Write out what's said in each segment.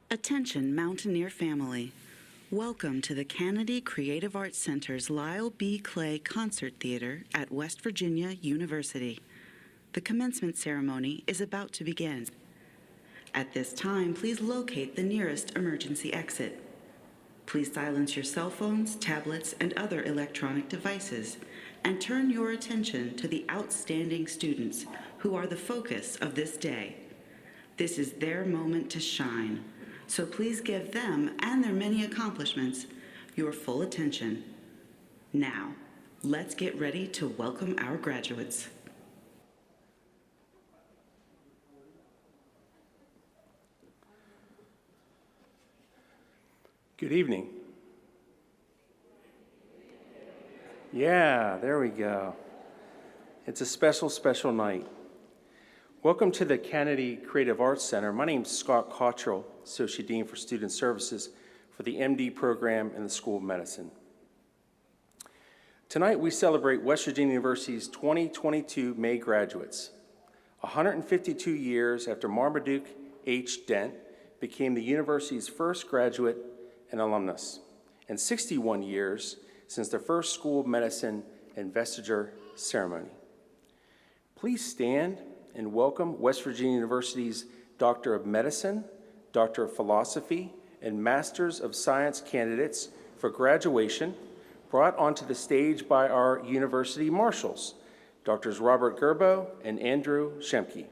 Attention Mountaineer family. Welcome to the Kennedy Creative Arts Center's Lyle B. Clay Concert Theater at West Virginia University. The commencement ceremony is about to begin. At this time, please locate the nearest emergency exit. Please silence your cell phones, tablets, and other electronic devices, and turn your attention to the outstanding students who are the focus of this day. This is their moment to shine. So please give them and their many accomplishments your full attention. Now, let's get ready to welcome our graduates. Good evening. Yeah, there we go. It's a special, special night. Welcome to the Kennedy Creative Arts Center. My name is Scott Cottrell, Associate Dean for Student Services for the MD program in the School of Medicine. Tonight we celebrate West Virginia University's 2022 May graduates. 152 years after Marmaduke H. Dent became the university's first graduate and alumnus, and 61 years since the first School of Medicine investiture ceremony. Please stand and welcome West Virginia University's Doctor of Medicine, Doctor of Philosophy, and Masters of Science candidates for graduation, brought onto the stage by our university marshals, Drs. Robert Gerbo and Andrew Schemke.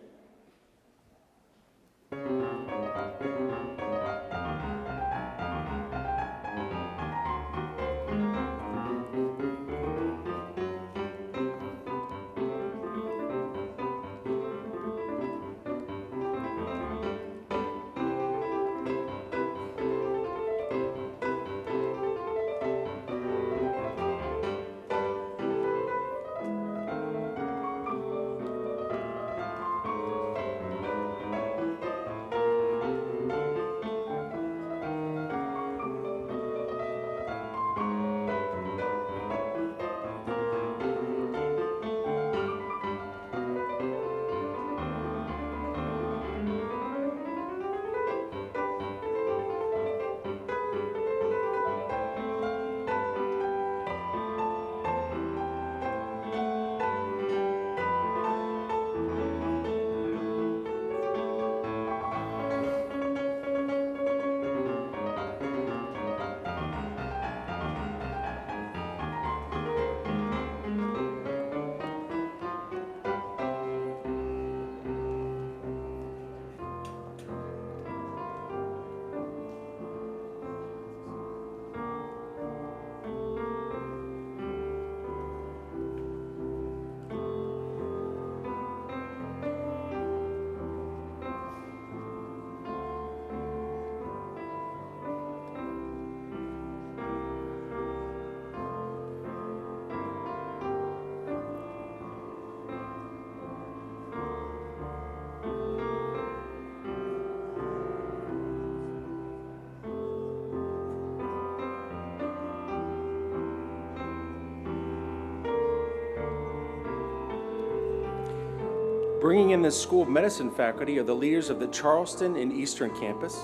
Bringing in the School of Medicine faculty are the leaders of the Charleston and Eastern Campus,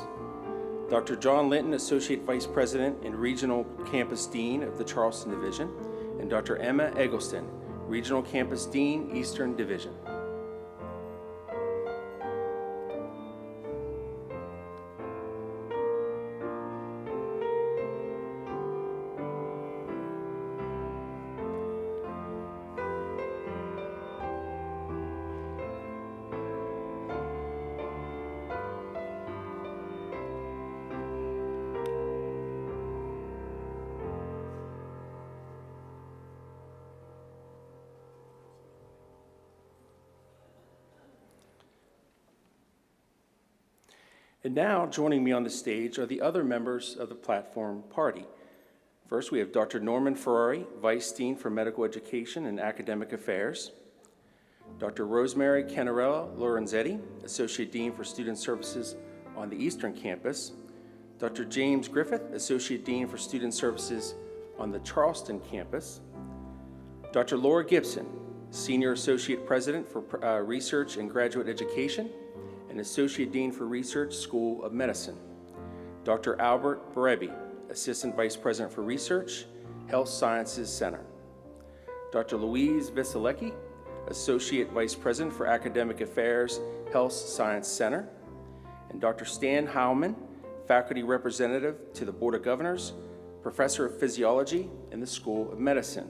Dr. John Linton, Associate Vice President and Regional Campus Dean of the Charleston Division, and Dr. Emma Eggleston, Regional Campus Dean, Eastern Division. And now, joining me on the stage are the other members of the platform party. First, we have Dr. Norman Ferrari, Vice Dean for Medical Education and Academic Affairs. Dr. Rosemary Canarella Lorenzetti, Associate Dean for Student Services on the Eastern Campus. Dr. James Griffith, Associate Dean for Student Services on the Charleston Campus. Dr. Laura Gibson, Senior Associate President for Research and Graduate Education and Associate Dean for Research, School of Medicine. Dr. Albert Berebi, Assistant Vice President for Research, Health Sciences Center. Dr. Louise Visalecki, Associate Vice President for Academic Affairs, Health Science Center. And Dr. Stan Howman, Faculty Representative to the Board of Governors, Professor of Physiology in the School of Medicine.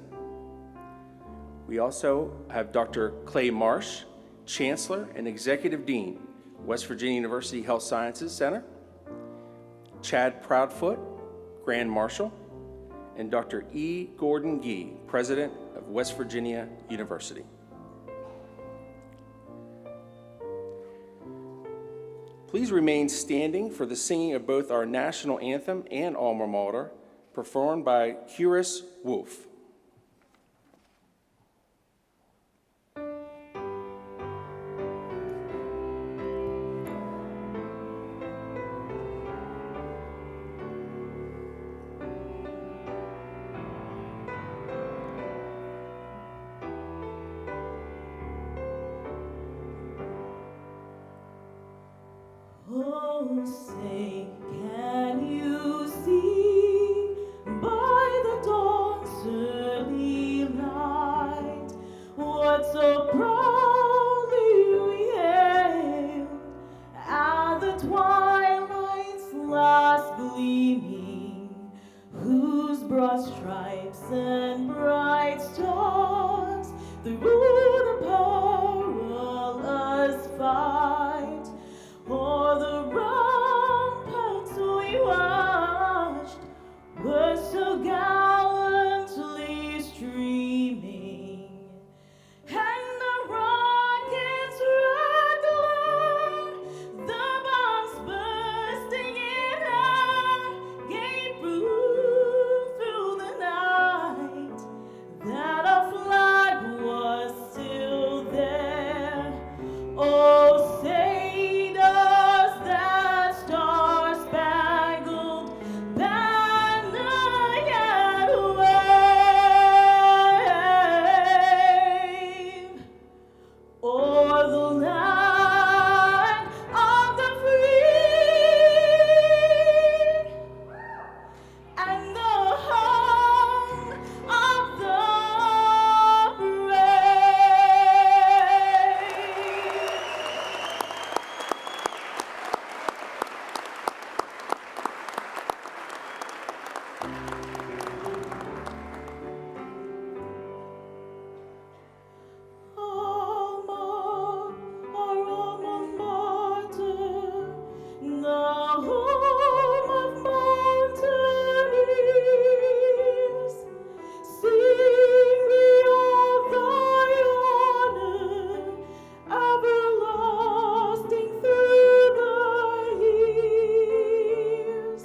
We also have Dr. Clay Marsh, Chancellor and Executive Dean, West Virginia University Health Sciences Center, Chad Proudfoot, Grand Marshal, and Dr. E. Gordon Gee, President of West Virginia University. Please remain standing for the singing of both our national anthem and alma mater, performed by Horace Wolf. Oh, say, can you see by the dawn's early light what so proudly we hailed at the twilight's last gleaming, whose broad stripes and bright stars through the perilous fight o'er the ramparts we watched were so gallantly streaming, and the rockets rattling, the bombs bursting in air, gave proof through the night that our flag was still there. Oh, say does that star-spangled banner yet wave o'er the land of the free and the home of the brave? Alma, our alma mater, the home of mountaineers, sing we of thy honor, everlasting through the years.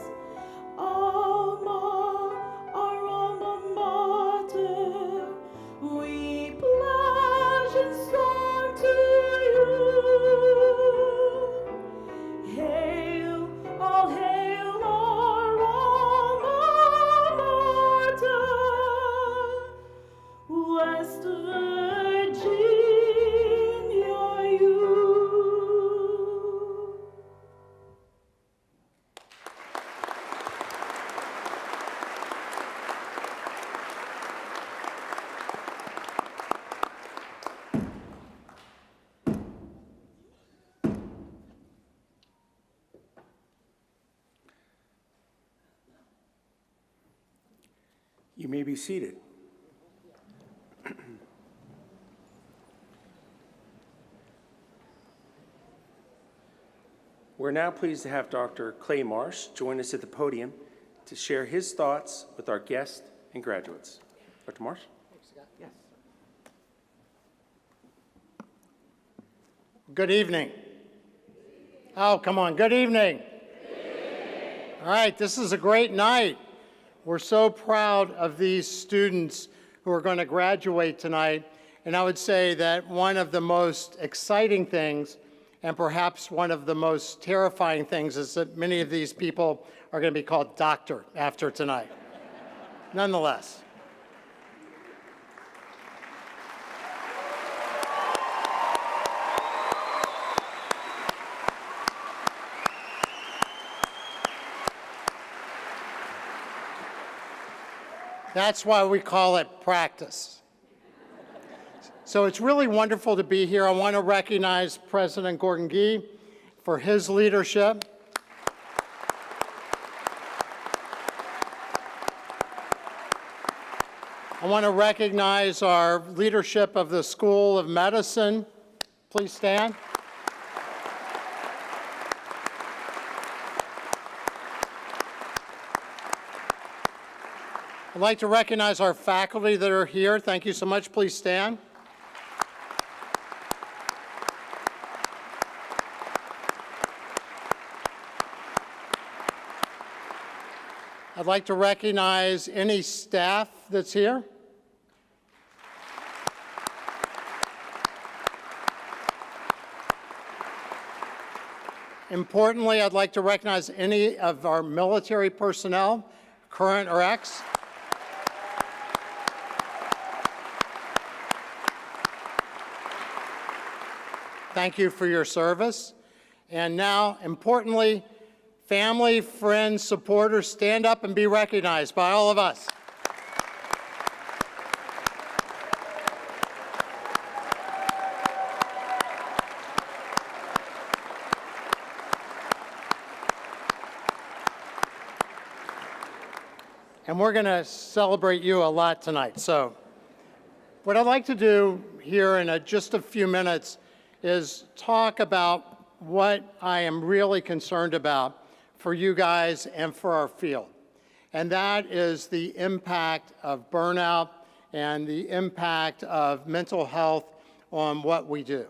Alma, our alma mater, we pledge in song to you. Hail, all hail our alma mater, West Virginia U. You may be seated. We're now pleased to have Dr. Clay Marsh join us at the podium to share his thoughts with our guests and graduates. Dr. Marsh? Yes. Good evening. Oh, come on. Good evening. All right, this is a great night. We're so proud of these students who are going to graduate tonight. And I would say that one of the most exciting things and perhaps one of the most terrifying things is that many of these people are going to be called doctor after tonight. Nonetheless. That's why we call it practice. So it's really wonderful to be here. I want to recognize President Gordon Gee for his leadership. I want to recognize our leadership of the School of Medicine. Please stand. I'd like to recognize our faculty that are here. Thank you so much. Please stand. I'd like to recognize any staff that's here. Importantly, I'd like to recognize any of our military personnel, current or ex. Thank you for your service. And now, importantly, family, friends, supporters, stand up and be recognized by all of us. And we're going to celebrate you a lot tonight. So what I'd like to do here in just a few minutes is talk about what I am really concerned about for you guys and for our field. And that is the impact of burnout and the impact of mental health on what we do.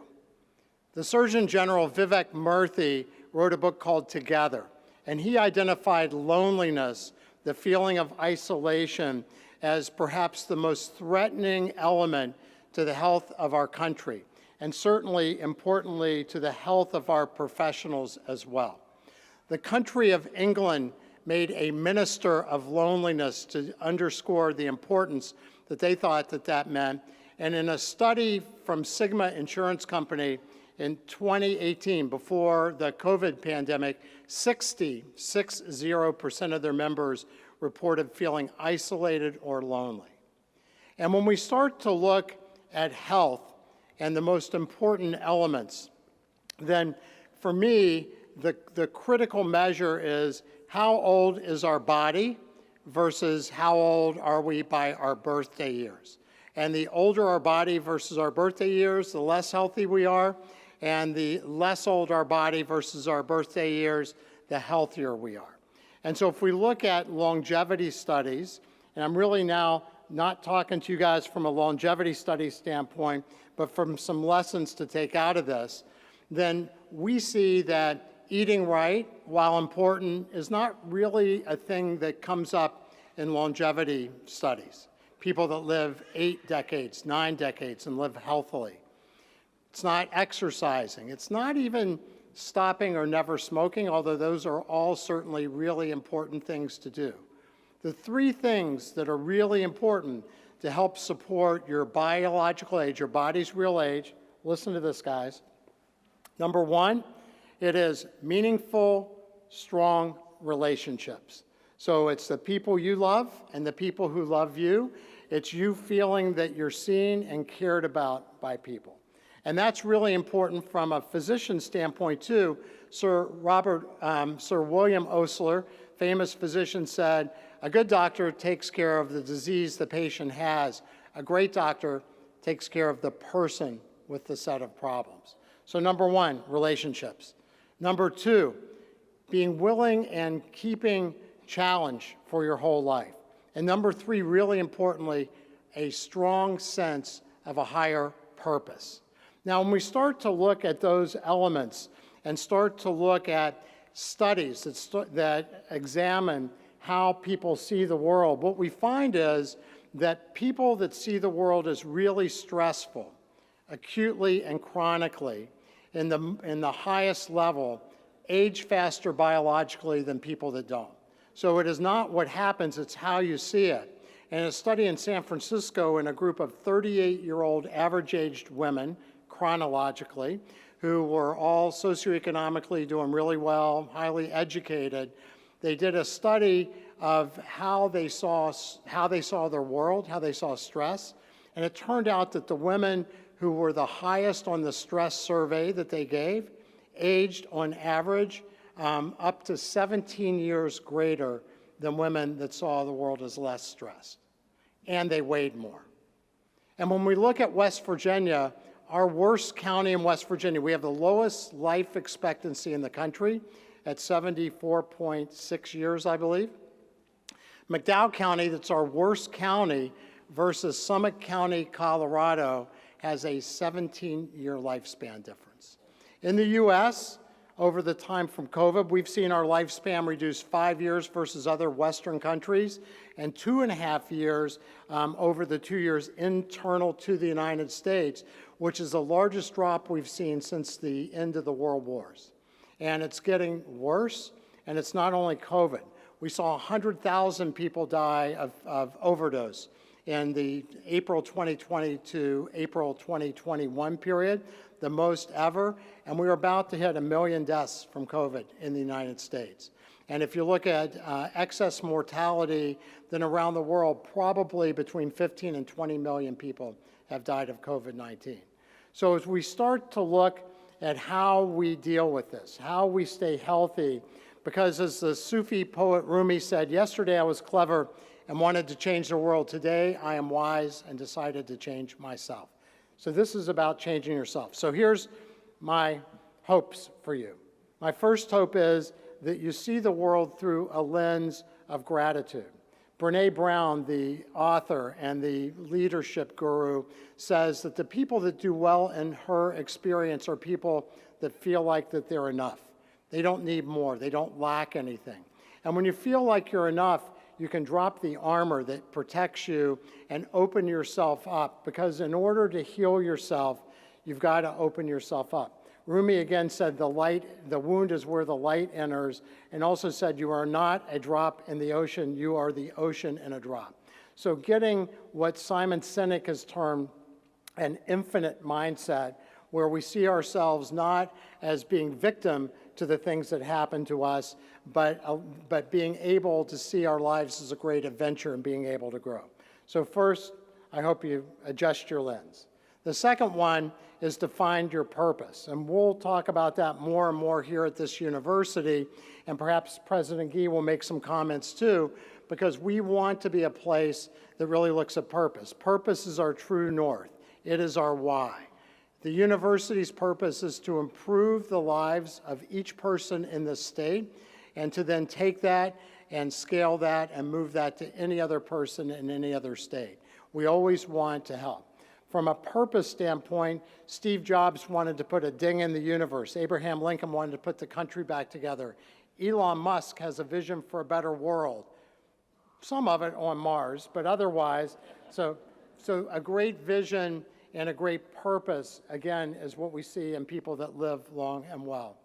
The Surgeon General, Vivek Murthy, wrote a book called Together, and he identified loneliness, the feeling of isolation, as perhaps the most threatening element to the health of our country, and certainly, importantly, to the health of our professionals as well. The country of England made a minister of loneliness to underscore the importance that they thought that that meant. And in a study from Sigma Insurance Company in 2018, before the COVID pandemic, 60% of their members reported feeling isolated or lonely. And when we start to look at health and the most important elements, then for me, the critical measure is how old is our body versus how old are we by our birthday years. And the older our body versus our birthday years, the less healthy we are, and the less old our body versus our birthday years, the healthier we are. And so if we look at longevity studies, and I'm really now not talking to you guys from a longevity study standpoint, but from some lessons to take out of this, then we see that eating right, while important, is not really a thing that comes up in longevity studies. People that live 8 decades, 9 decades, and live healthily. It's not exercising. It's not even stopping or never smoking, although those are all certainly really important things to do. The 3 things that are really important to help support your biological age, your body's real age, listen to this, guys. Number 1, it is meaningful, strong relationships. So it's the people you love and the people who love you. It's you feeling that you're seen and cared about by people. And that's really important from a physician standpoint too. Sir William Osler, famous physician, said, "A good doctor takes care of the disease the patient has. A great doctor takes care of the person with the set of problems." So number 1, relationships. Number 2, being willing and keeping challenge for your whole life. And number 3, really importantly, a strong sense of a higher purpose. Now, when we start to look at those elements and start to look at studies that examine how people see the world, what we find is that people that see the world as really stressful, acutely and chronically, in the highest level, age faster biologically than people that don't. So it is not what happens, it's how you see it. And a study in San Francisco in a group of 38-year-old average-aged women, chronologically, who were all socioeconomically doing really well, highly educated, they did a study of how they saw their world, how they saw stress, and it turned out that the women who were the highest on the stress survey that they gave aged on average up to 17 years greater than women that saw the world as less stressed, and they weighed more. And when we look at West Virginia, our worst county in West Virginia, we have the lowest life expectancy in the country at 74.6 years, I believe. McDowell County, that's our worst county, versus Summit County, Colorado, has a 17-year lifespan difference. In the U.S., over the time from COVID, we've seen our lifespan reduce 5 years versus other Western countries, and 2.5 years over the 2 years internal to the United States, which is the largest drop we've seen since the end of the World Wars. And it's getting worse, and it's not only COVID. We saw 100,000 people die of overdose in the April 2020 to April 2021 period, the most ever, and we are about to hit 1 million deaths from COVID in the United States. And if you look at excess mortality, then around the world, probably between 15 and 20 million people have died of COVID-19. So as we start to look at how we deal with this, how we stay healthy, because as the Sufi poet Rumi said, yesterday I was clever and wanted to change the world. Today I am wise and decided to change myself. So this is about changing yourself. So here's my hopes for you. My first hope is that you see the world through a lens of gratitude. Brené Brown, the author and the leadership guru, says that the people that do well in her experience are people that feel like that they're enough. They don't need more. They don't lack anything. And when you feel like you're enough, you can drop the armor that protects you and open yourself up, because in order to heal yourself, you've got to open yourself up. Rumi again said the wound is where the light enters, and also said you are not a drop in the ocean, you are the ocean in a drop. So getting what Simon Sinek has termed an infinite mindset, where we see ourselves not as being victim to the things that happen to us, but being able to see our lives as a great adventure and being able to grow. So first, I hope you adjust your lens. The second one is to find your purpose, and we'll talk about that more and more here at this university, and perhaps President Gee will make some comments too, because we want to be a place that really looks at purpose. Purpose is our true north. It is our why. The university's purpose is to improve the lives of each person in the state, and to then take that and scale that and move that to any other person in any other state. We always want to help. From a purpose standpoint, Steve Jobs wanted to put a ding in the universe. Abraham Lincoln wanted to put the country back together. Elon Musk has a vision for a better world. Some of it on Mars, but otherwise, so a great vision and a great purpose, again, is what we see in people that live long and well.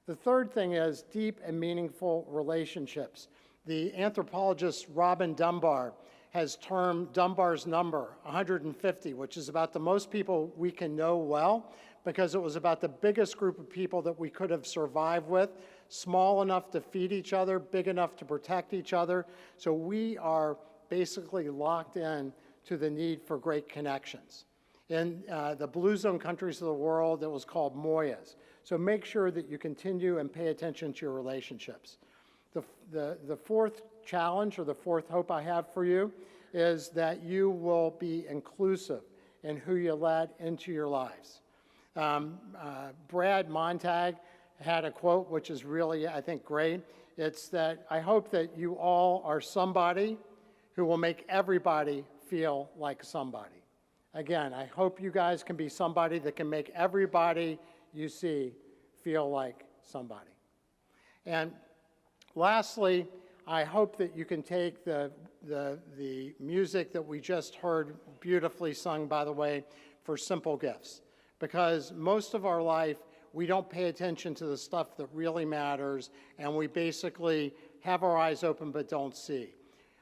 The third thing is deep and meaningful relationships. The anthropologist Robin Dunbar has termed Dunbar's number, 150, which is about the most people we can know well, because it was about the biggest group of people that we could have survived with, small enough to feed each other, big enough to protect each other. So we are basically locked in to the need for great connections. In the blue zone countries of the world, it was called Moyas. So make sure that you continue and pay attention to your relationships. The fourth challenge, or the fourth hope I have for you, is that you will be inclusive in who you let into your lives. Brad Montag had a quote which is really, I think, great. It's that I hope that you all are somebody who will make everybody feel like somebody. Again, I hope you guys can be somebody that can make everybody you see feel like somebody. And lastly, I hope that you can take the music that we just heard, beautifully sung, by the way, for simple gifts. Because most of our life, we don't pay attention to the stuff that really matters, and we basically have our eyes open but don't see.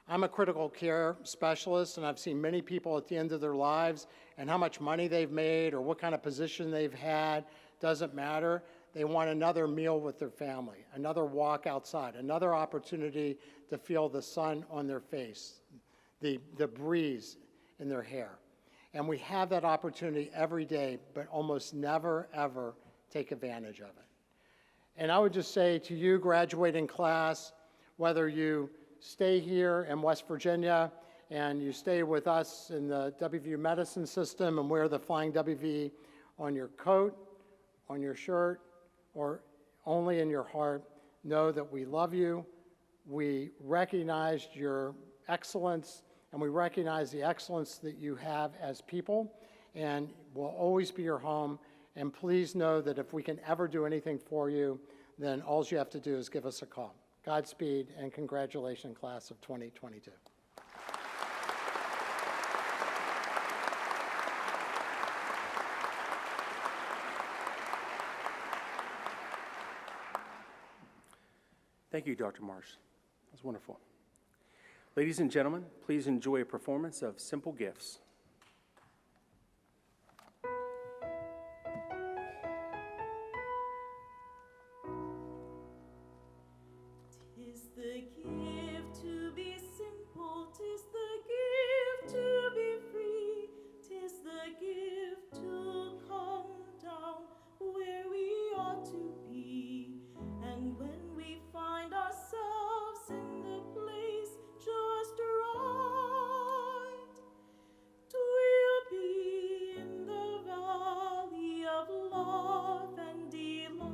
I'm a critical care specialist, and I've seen many people at the end of their lives, and how much money they've made or what kind of position they've had doesn't matter. They want another meal with their family, another walk outside, another opportunity to feel the sun on their face, the breeze in their hair. And we have that opportunity every day, but almost never, ever take advantage of it. And I would just say to you, graduating class, whether you stay here in West Virginia and you stay with us in the WVU medicine system and wear the Flying WV on your coat, on your shirt, or only in your heart, know that we love you, we recognize your excellence, and we recognize the excellence that you have as people, and we'll always be your home. And please know that if we can ever do anything for you, then all you have to do is give us a call. Godspeed and congratulations, class of 2022. Thank you, Dr. Marsh. That was wonderful. Ladies and gentlemen, please enjoy a performance of Simple Gifts. Tis the gift to be simple, tis the gift to be free, tis the gift to come down where we ought to be. And when we find ourselves in the place just right, we'll be in the valley of love and delight.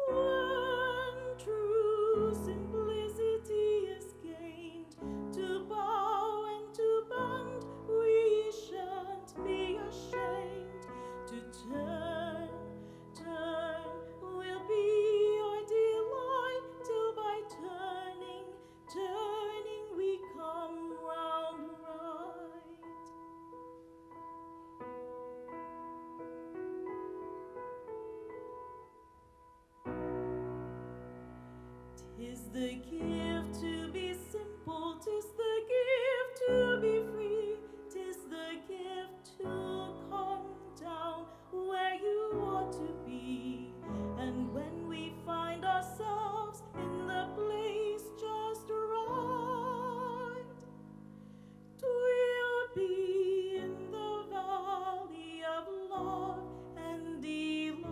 When true simplicity is gained, to bow and to bend, we shan't be ashamed. To turn will be our delight, till by turning we come round right. Tis the gift to be simple, tis the gift to be free, tis the gift to come down where you ought to be. And when we find ourselves in the place just right, we'll be in the valley of love and delight.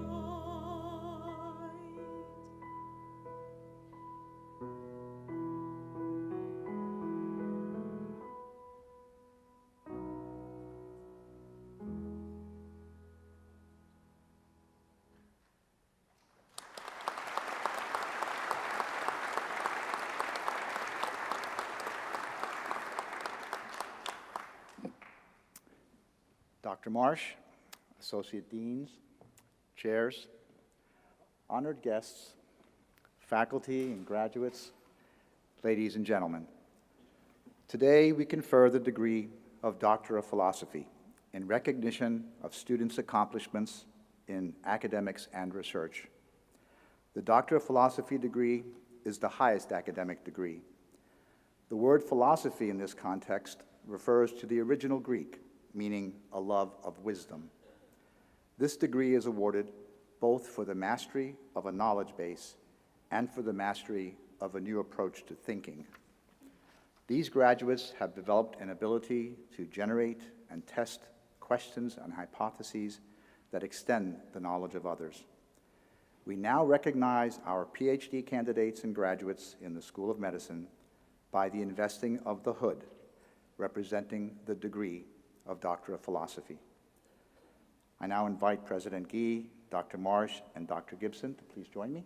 Dr. Marsh, Associate Deans, Chairs, honored guests, faculty and graduates, ladies and gentlemen. Today we confer the degree of Doctor of Philosophy in recognition of students' accomplishments in academics and research. The Doctor of Philosophy degree is the highest academic degree. The word philosophy in this context refers to the original Greek, meaning a love of wisdom. This degree is awarded both for the mastery of a knowledge base and for the mastery of a new approach to thinking. These graduates have developed an ability to generate and test questions and hypotheses that extend the knowledge of others. We now recognize our PhD candidates and graduates in the School of Medicine by the investing of the hood, representing the degree of Doctor of Philosophy. I now invite President Gee, Dr. Marsh, and Dr. Gibson to please join me.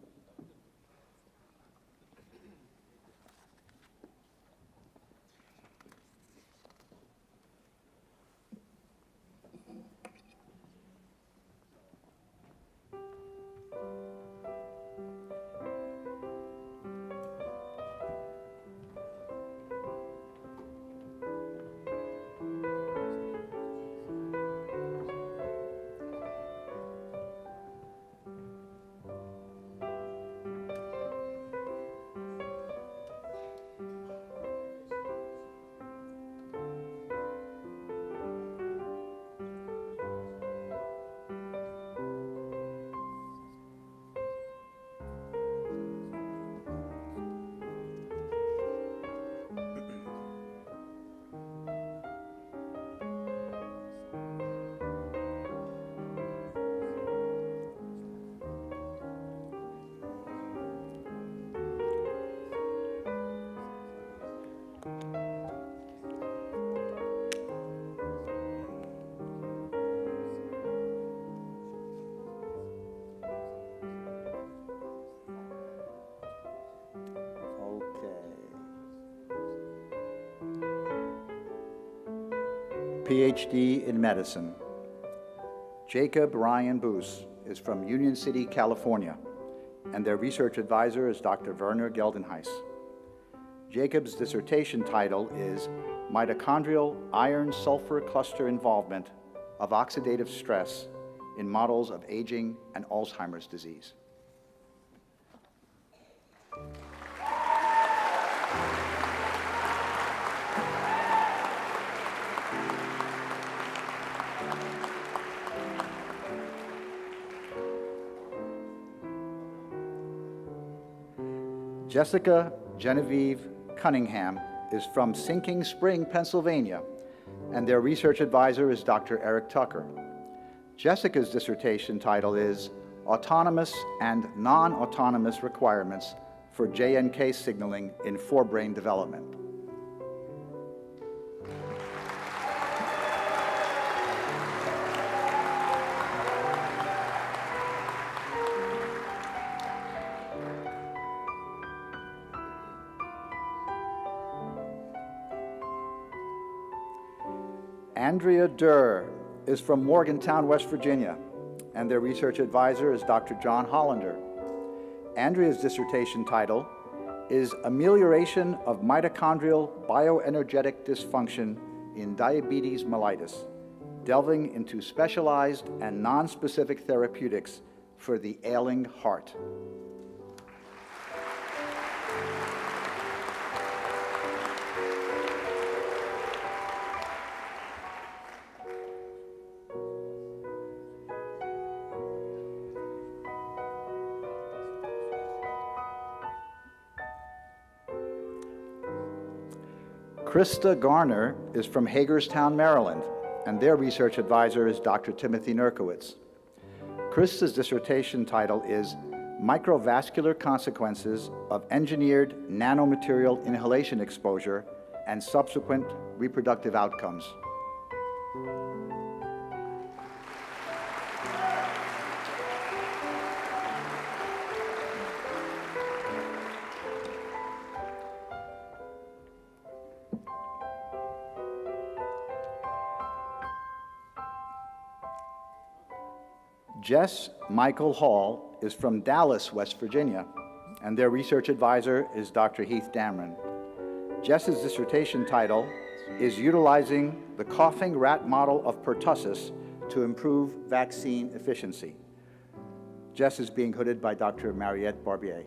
PhD in medicine. Jacob Ryan Boos is from Union City, California, and their research advisor is Dr. Werner Geldenhuis. Jacob's dissertation title is Mitochondrial Iron-Sulfur Cluster Involvement of Oxidative Stress in Models of Aging and Alzheimer's Disease. Jessica Genevieve Cunningham is from Sinking Spring, Pennsylvania, and their research advisor is Dr. Eric Tucker. Jessica's dissertation title is Autonomous and Non-Autonomous Requirements for JNK Signaling in Forebrain Development. Andrea Durr is from Morgantown, West Virginia, and their research advisor is Dr. John Hollander. Andrea's dissertation title is Amelioration of Mitochondrial Bioenergetic Dysfunction in Diabetes Mellitus, delving into specialized and nonspecific therapeutics for the ailing heart. Krista Garner is from Hagerstown, Maryland, and their research advisor is Dr. Timothy Nurkowitz. Krista's dissertation title is Microvascular Consequences of Engineered Nanomaterial Inhalation Exposure and Subsequent Reproductive Outcomes. Jess Michael Hall is from Dallas, West Virginia, and their research advisor is Dr. Heath Damron. Jess's dissertation title is Utilizing the Coughing Rat Model of Pertussis to Improve Vaccine Efficiency. Jess is being hooded by Dr. Mariette Barbier.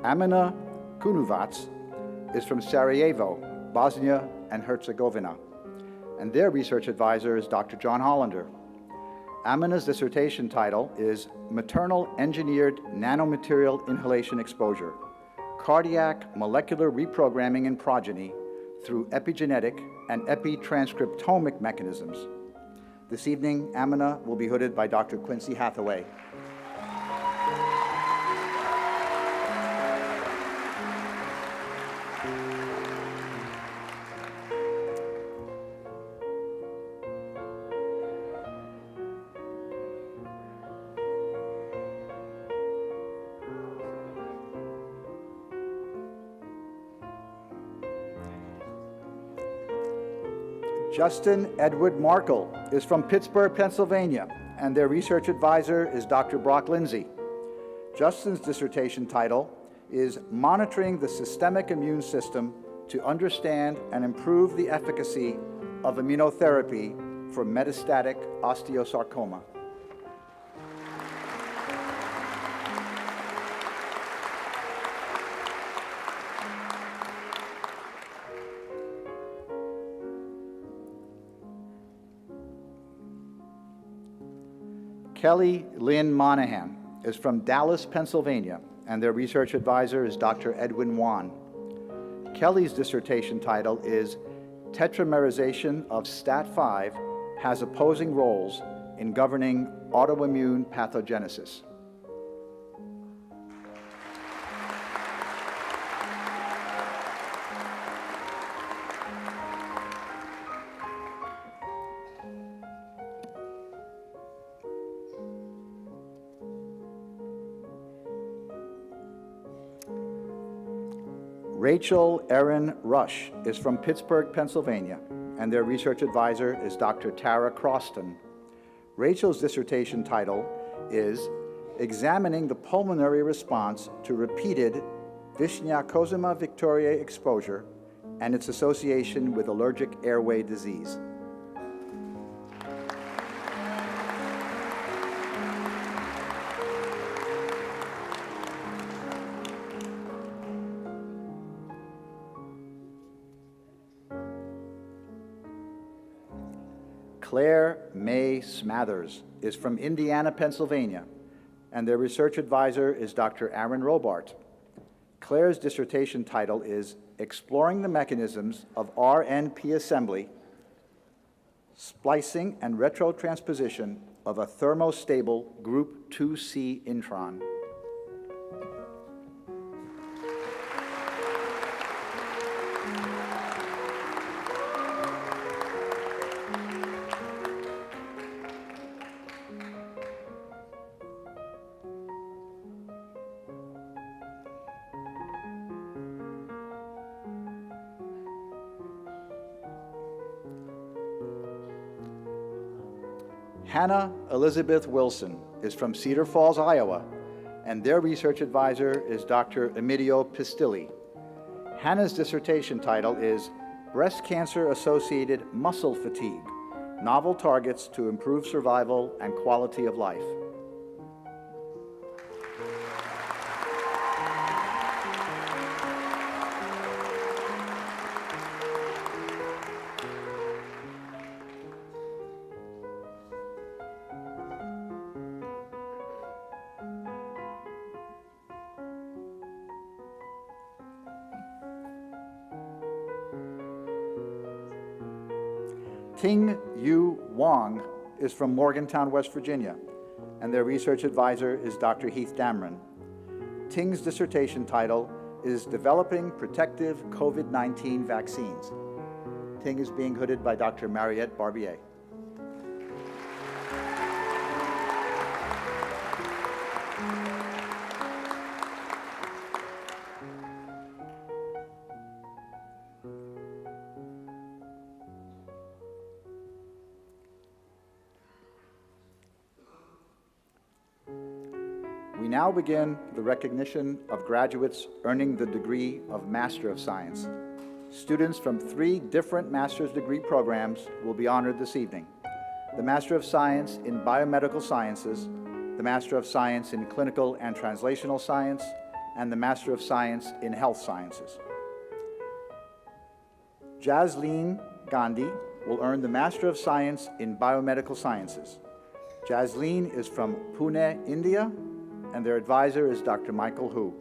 Amina Kunovac is from Sarajevo, Bosnia and Herzegovina, and their research advisor is Dr. John Hollander. Amina's dissertation title is Maternal Engineered Nanomaterial Inhalation Exposure, Cardiac Molecular Reprogramming in Progeny through Epigenetic and Epitranscriptomic Mechanisms. This evening, Amina will be hooded by Dr. Quincy Hathaway. Justin Edward Markle is from Pittsburgh, Pennsylvania, and their research advisor is Dr. Brock Lindsay. Justin's dissertation title is Monitoring the Systemic Immune System to Understand and Improve the Efficacy of Immunotherapy for Metastatic Osteosarcoma. Kelly Lynn Monahan is from Dallas, Pennsylvania, and their research advisor is Dr. Edwin Wan. Kelly's dissertation title is Tetramerization of STAT5 has opposing roles in governing autoimmune pathogenesis. Rachel Erin Rush is from Pittsburgh, Pennsylvania, and their research advisor is Dr. Tara Croston. Rachel's dissertation title is Examining the Pulmonary Response to Repeated Vishnia-Kozma victoriae Exposure and its Association with Allergic Airway Disease. Claire May Smathers is from Indiana, Pennsylvania, and their research advisor is Dr. Aaron Robart. Claire's dissertation title is Exploring the Mechanisms of RNP Assembly, Splicing and Retrotransposition of a Thermostable Group 2C intron. Hannah Elizabeth Wilson is from Cedar Falls, Iowa, and their research advisor is Dr. Emilio Pistilli. Hannah's dissertation title is Breast Cancer-Associated Muscle Fatigue, Novel Targets to Improve Survival and Quality of Life. Ting Yu Wong is from Morgantown, West Virginia, and their research advisor is Dr. Heath Damron. Ting's dissertation title is Developing Protective COVID-19 Vaccines. Ting is being hooded by Dr. Mariette Barbier. We now begin the recognition of graduates earning the degree of Master of Science. Students from 3 different master's degree programs will be honored this evening. The Master of Science in Biomedical Sciences, the Master of Science in Clinical and Translational Science, and the Master of Science in Health Sciences. Jasleen Gandhi will earn the Master of Science in Biomedical Sciences. Jasleen is from Pune, India, and their advisor is Dr. Michael Hu.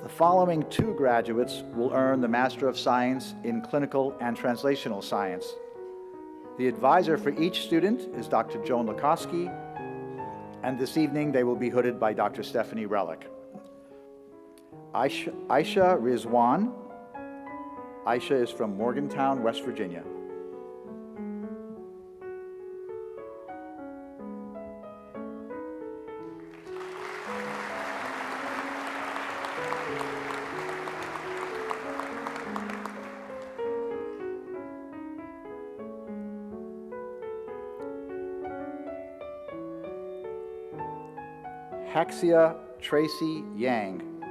The following 2 graduates will earn the Master of Science in Clinical and Translational Science. The advisor for each student is Dr. Joan Lukoski, and this evening they will be hooded by Dr. Stephanie Relic. Aisha Rizwan. Aisha is from Morgantown, West Virginia. Haxia Tracy Yang.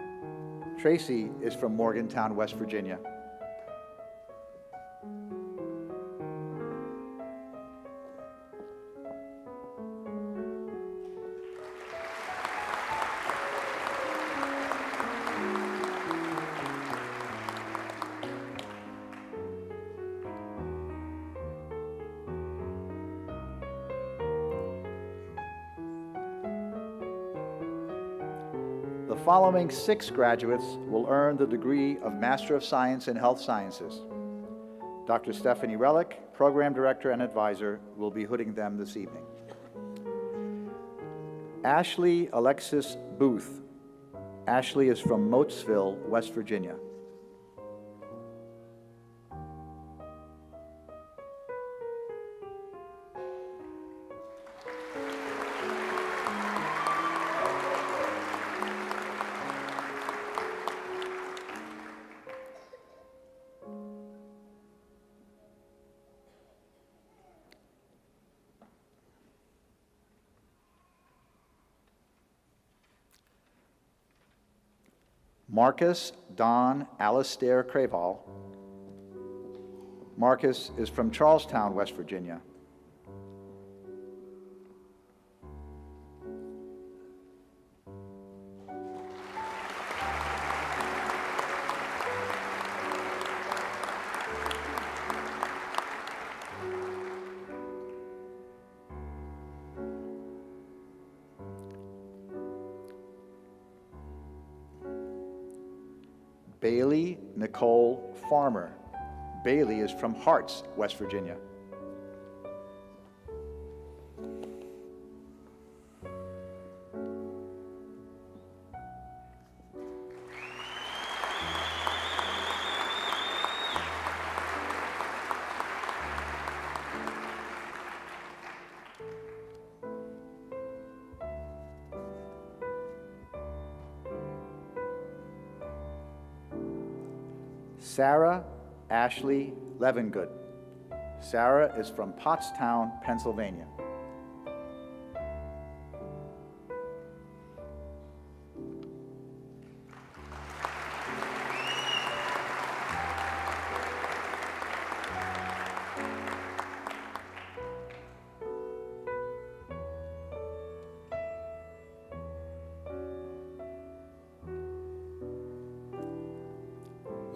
Tracy is from Morgantown, West Virginia. The following 6 graduates will earn the degree of Master of Science in Health Sciences. Dr. Stephanie Relic, Program Director and Advisor, will be hooding them this evening. Ashley Alexis Booth. Ashley is from Moatesville, West Virginia. Marcus Don Alistair Craval. Marcus is from Charlestown, West Virginia. Bailey Nicole Farmer. Bailey is from Harts, West Virginia. Sarah Ashley Levengood. Sarah is from Pottstown, Pennsylvania.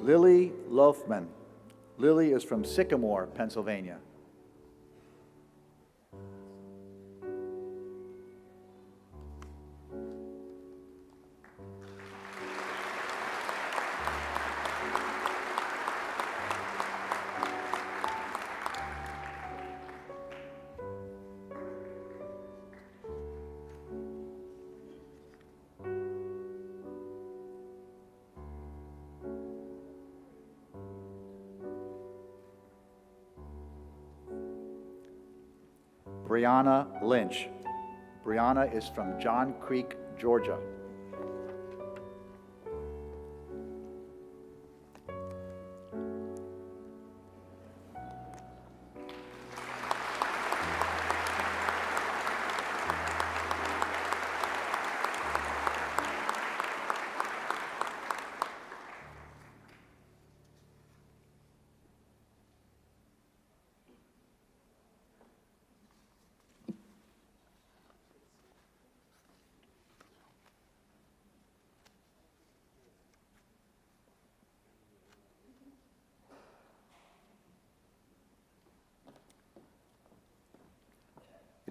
Lily Loafman. Lily is from Sycamore, Pennsylvania. Brianna Lynch. Brianna is from John Creek, Georgia.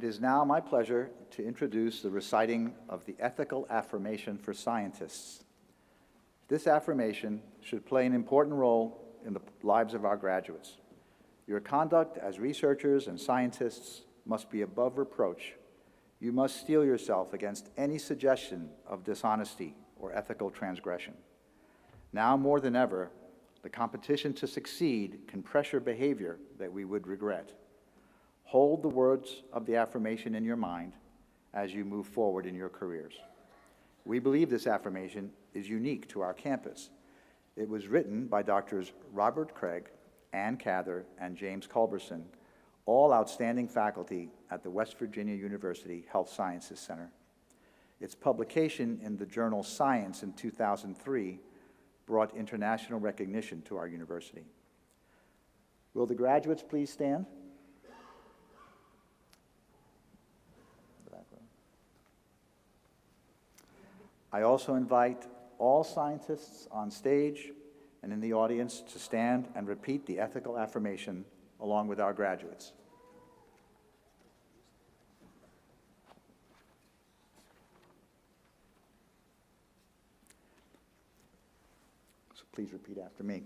It is now my pleasure to introduce the reciting of the Ethical Affirmation for Scientists. This affirmation should play an important role in the lives of our graduates. Your conduct as researchers and scientists must be above reproach. You must steel yourself against any suggestion of dishonesty or ethical transgression. Now more than ever, the competition to succeed can pressure behavior that we would regret. Hold the words of the affirmation in your mind as you move forward in your careers. We believe this affirmation is unique to our campus. It was written by Drs. Robert Craig, Ann Cather, and James Culberson, all outstanding faculty at the West Virginia University Health Sciences Center. Its publication in the journal Science in 2003 brought international recognition to our university. Will the graduates please stand? I also invite all scientists on stage and in the audience to stand and repeat the ethical affirmation along with our graduates. So please repeat after me.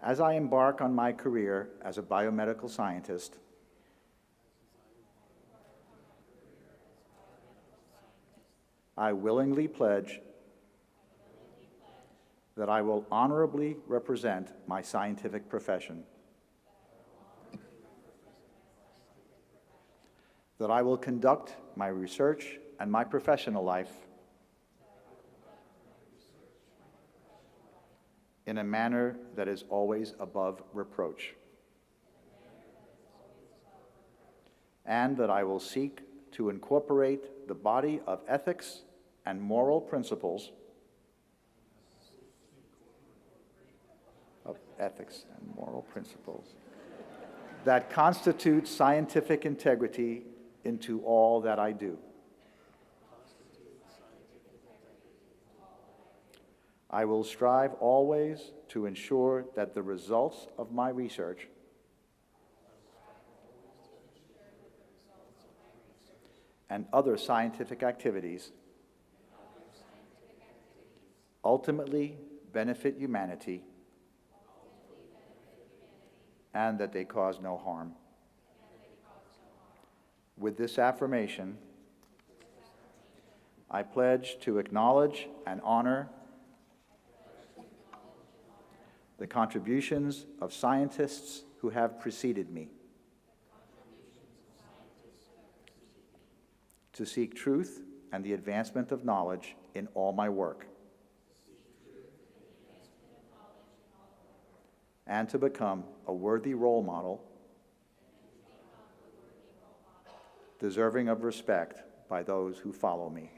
As I embark on my career as a biomedical scientist, I willingly pledge that I will honorably represent my scientific profession, that I will conduct my research and my professional life in a manner that is always above reproach, and that I will seek to incorporate the body of ethics and moral principles that constitute scientific integrity into all that I do. I will strive always to ensure that the results of my research and other scientific activities ultimately benefit humanity and that they cause no harm. With this affirmation, I pledge to acknowledge and honor the contributions of scientists who have preceded me, to seek truth and the advancement of knowledge in all my work, and to become a worthy role model deserving of respect by those who follow me.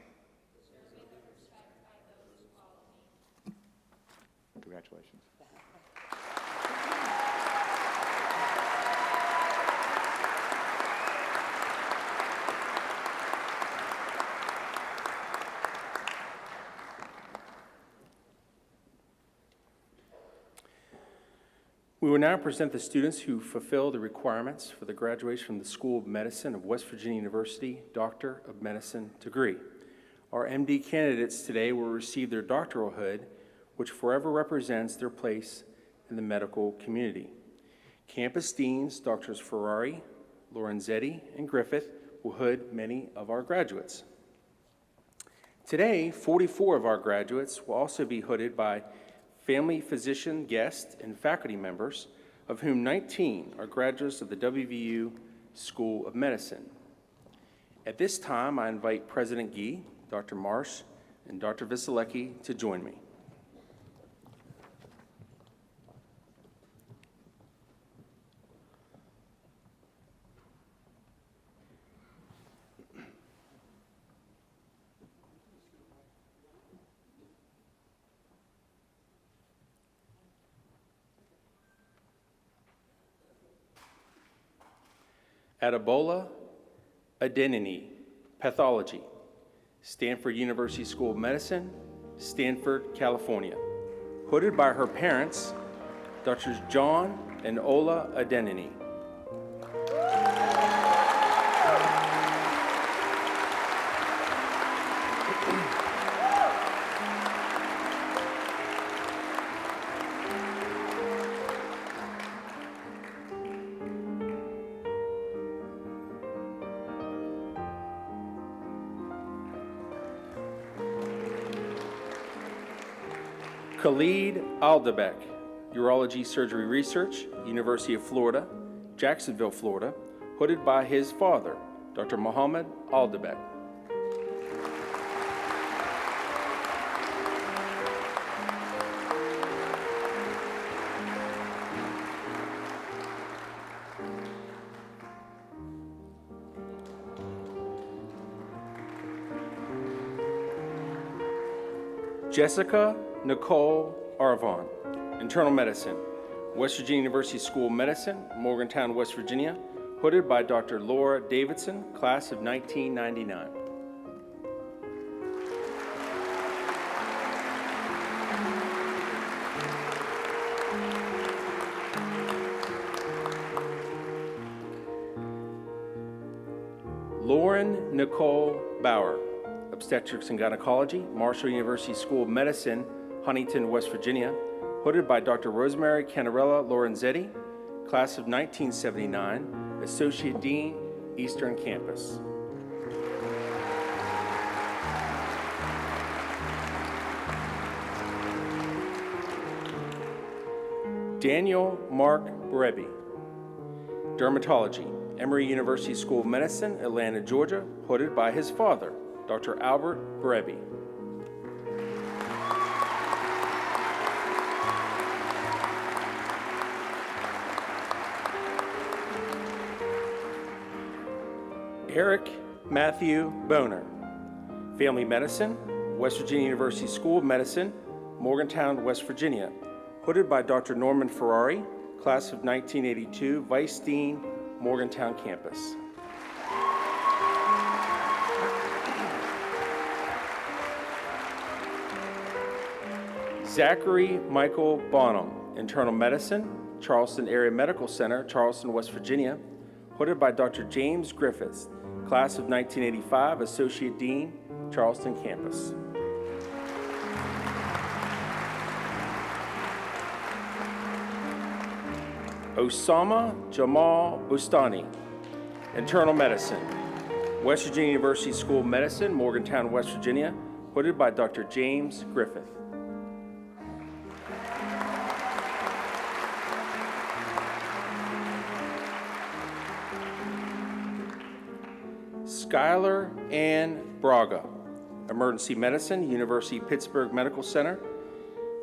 Congratulations. We will now present the students who fulfill the requirements for the graduation from the School of Medicine of West Virginia University Doctor of Medicine degree. Our MD candidates today will receive their doctoral hood, which forever represents their place in the medical community. Campus deans, Drs. Ferrari, Lorenzetti, and Griffith will hood many of our graduates. Today, 44 of our graduates will also be hooded by family physician, guests, and faculty members, of whom 19 are graduates of the WVU School of Medicine. At this time, I invite President Gee, Dr. Marsh, and Dr. Vasilecki to join me. Adebola Adenini, Pathology, Stanford University School of Medicine, Stanford, California. Hooded by her parents, Drs. John and Ola Adenini. Khalid Aldebek, Urology Surgery Research, University of Florida, Jacksonville, Florida, hooded by his father, Dr. Mohammed Aldebek. Jessica Nicole Arvon, Internal Medicine, West Virginia University School of Medicine, Morgantown, West Virginia, hooded by Dr. Laura Davidson, class of 1999. Lauren Nicole Bauer, Obstetrics and Gynecology, Marshall University School of Medicine, Huntington, West Virginia, hooded by Dr. Rosemary Canarella Lorenzetti, class of 1979, Associate Dean, Eastern Campus. Daniel Mark Brebi, Dermatology, Emory University School of Medicine, Atlanta, Georgia, hooded by his father, Dr. Albert Brebi. Eric Matthew Boner, Family Medicine, West Virginia University School of Medicine, Morgantown, West Virginia, hooded by Dr. Norman Ferrari, class of 1982, Vice Dean, Morgantown campus. Zachary Michael Bonham, Internal Medicine, Charleston Area Medical Center, Charleston, West Virginia, hooded by Dr. James Griffiths, class of 1985, Associate Dean, Charleston campus. Osama Jamal Bustani, Internal Medicine, West Virginia University School of Medicine, Morgantown, West Virginia, hooded by Dr. James Griffith. Skylar Ann Braga, Emergency Medicine, University Pittsburgh Medical Center,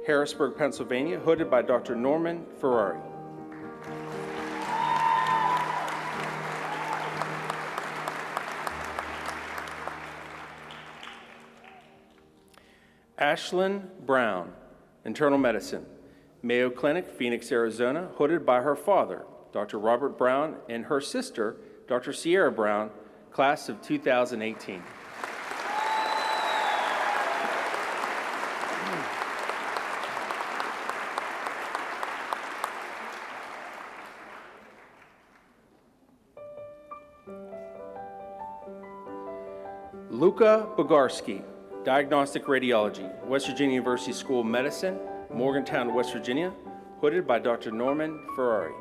Harrisburg, Pennsylvania, hooded by Dr. Norman Ferrari. Ashlyn Brown, Internal Medicine, Mayo Clinic, Phoenix, Arizona, hooded by her father, Dr. Robert Brown, and her sister, Dr. Sierra Brown, class of 2018. Luca Bogarski, Diagnostic Radiology, West Virginia University School of Medicine, Morgantown, West Virginia, hooded by Dr. Norman Ferrari.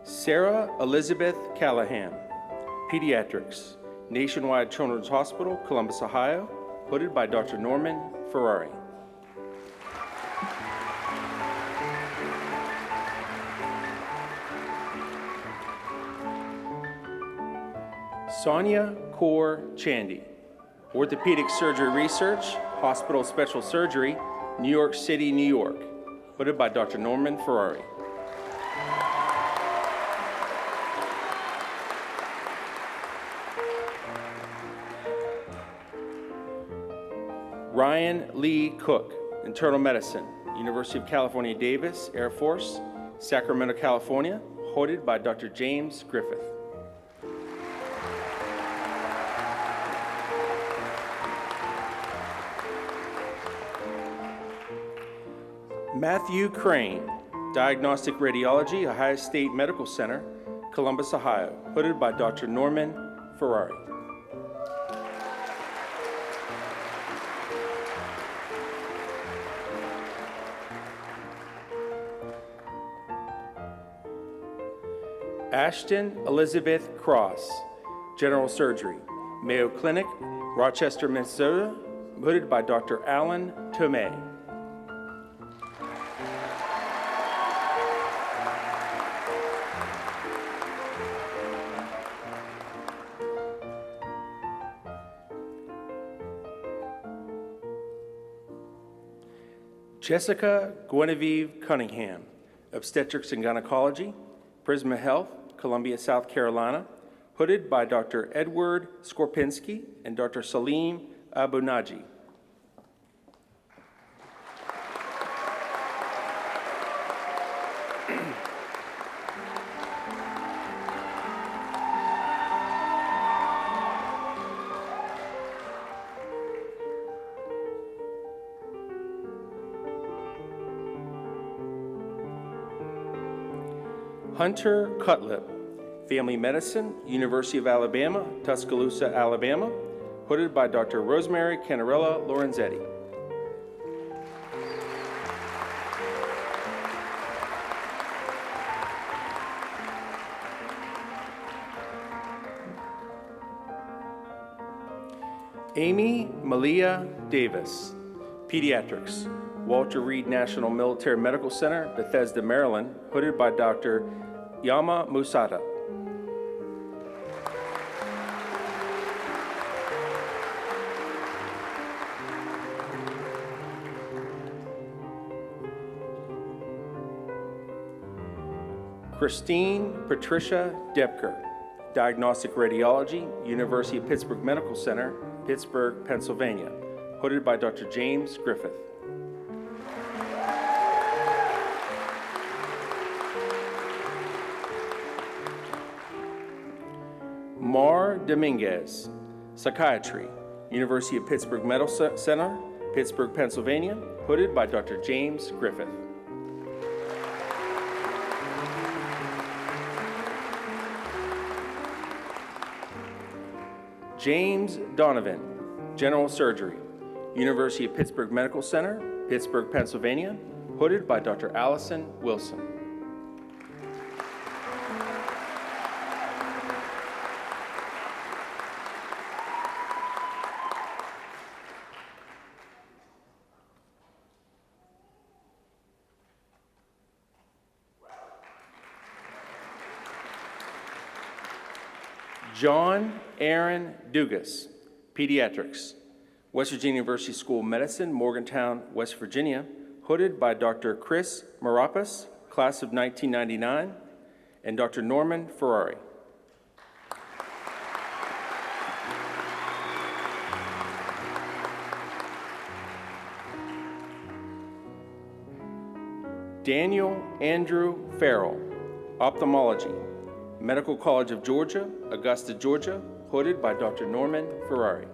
Sarah Elizabeth Callahan, Pediatrics, Nationwide Children's Hospital, Columbus, Ohio, hooded by Dr. Norman Ferrari. Sonia Kaur Chandy, Orthopedic Surgery Research, Hospital Special Surgery, New York City, New York, hooded by Dr. Norman Ferrari. Ryan Lee Cook, Internal Medicine, University of California, Davis, Air Force, Sacramento, California, hooded by Dr. James Griffith. Matthew Crane, Diagnostic Radiology, Ohio State Medical Center, Columbus, Ohio, hooded by Dr. Norman Ferrari. Ashton Elizabeth Cross, General Surgery, Mayo Clinic, Rochester, Minnesota, hooded by Dr. Alan Tomei. Jessica Guinevere Cunningham, Obstetrics and Gynecology, Prisma Health, Columbia, South Carolina, hooded by Dr. Edward Skorpinski and Dr. Salim Abunaji. Hunter Cutlip, Family Medicine, University of Alabama, Tuscaloosa, Alabama, hooded by Dr. Rosemary Canarella Lorenzetti. Amy Malia Davis, Pediatrics, Walter Reed National Military Medical Center, Bethesda, Maryland, hooded by Dr. Yama Musata. Christine Patricia Debker, Diagnostic Radiology, University of Pittsburgh Medical Center, Pittsburgh, Pennsylvania, hooded by Dr. James Griffith. Mar Dominguez, Psychiatry, University of Pittsburgh Medical Center, Pittsburgh, Pennsylvania, hooded by Dr. James Griffith. James Donovan, General Surgery, University of Pittsburgh Medical Center, Pittsburgh, Pennsylvania, hooded by Dr. Allison Wilson. John Aaron Dugas, Pediatrics, West Virginia University School of Medicine, Morgantown, West Virginia, hooded by Dr. Chris Marapis, class of 1999, and Dr. Norman Ferrari. Daniel Andrew Farrell, Ophthalmology, Medical College of Georgia, Augusta, Georgia, hooded by Dr. Norman Ferrari.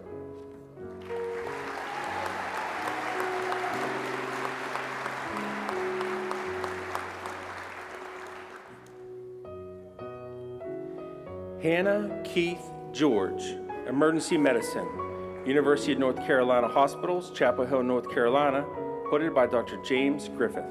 Hannah Keith George, Emergency Medicine, University of North Carolina Hospitals, Chapel Hill, North Carolina, hooded by Dr. James Griffith.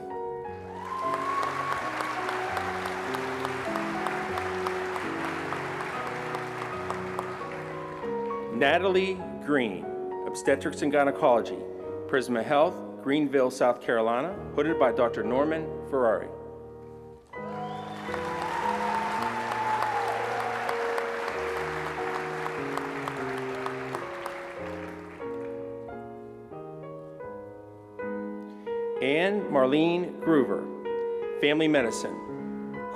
Natalie Green, Obstetrics and Gynecology, Prisma Health, Greenville, South Carolina, hooded by Dr. Norman Ferrari. Anne Marlene Groover, Family Medicine,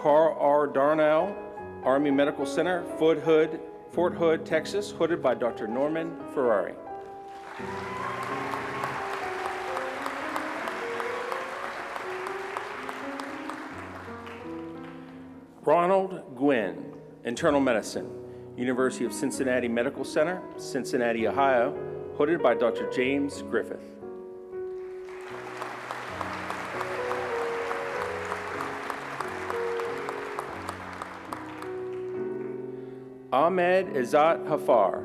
Carl R. Darnell, Army Medical Center, Fort Hood, Texas, hooded by Dr. Norman Ferrari. Ronald Gwynn, Internal Medicine, University of Cincinnati Medical Center, Cincinnati, Ohio, hooded by Dr. James Griffith. Ahmed Izzat Hafar,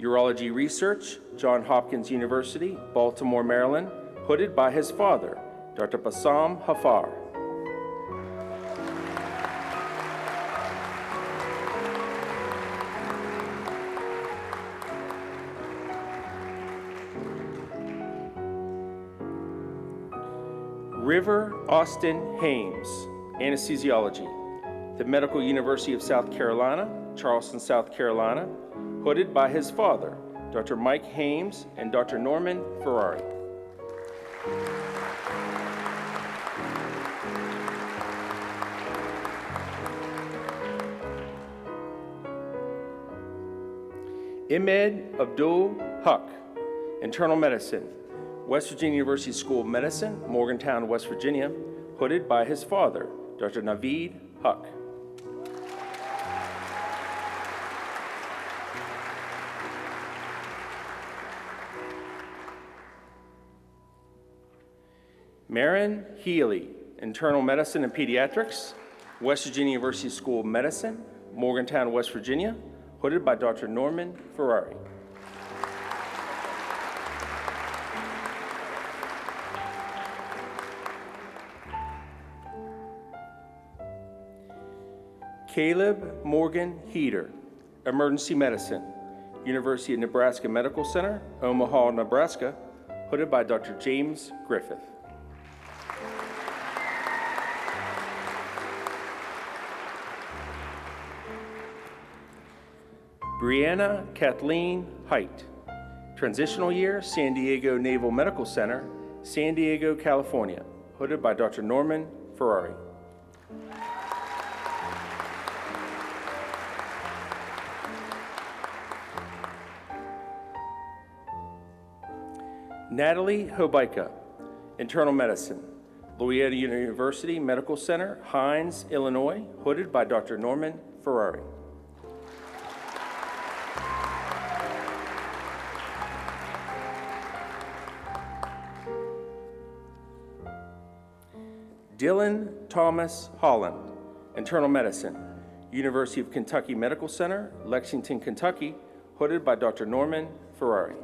Urology Research, Johns Hopkins University, Baltimore, Maryland, hooded by his father, Dr. Bassam Hafar. River Austin Hames, Anesthesiology, the Medical University of South Carolina, Charleston, South Carolina, hooded by his father, Dr. Mike Hames and Dr. Norman Ferrari. Ahmed Abdul Huq, Internal Medicine, West Virginia University School of Medicine, Morgantown, West Virginia, hooded by his father, Dr. Naveed Huq. Marin Healy, Internal Medicine and Pediatrics, West Virginia University School of Medicine, Morgantown, West Virginia, hooded by Dr. Norman Ferrari. Caleb Morgan Heater, Emergency Medicine, University of Nebraska Medical Center, Omaha, Nebraska, hooded by Dr. James Griffith. Brianna Kathleen Height, Transitional Year, San Diego Naval Medical Center, San Diego, California, hooded by Dr. Norman Ferrari. Natalie Hobeika, Internal Medicine, Loyola University Medical Center, Hines, Illinois, hooded by Dr. Norman Ferrari. Dylan Thomas Holland, Internal Medicine, University of Kentucky Medical Center, Lexington, Kentucky, hooded by Dr. Norman Ferrari.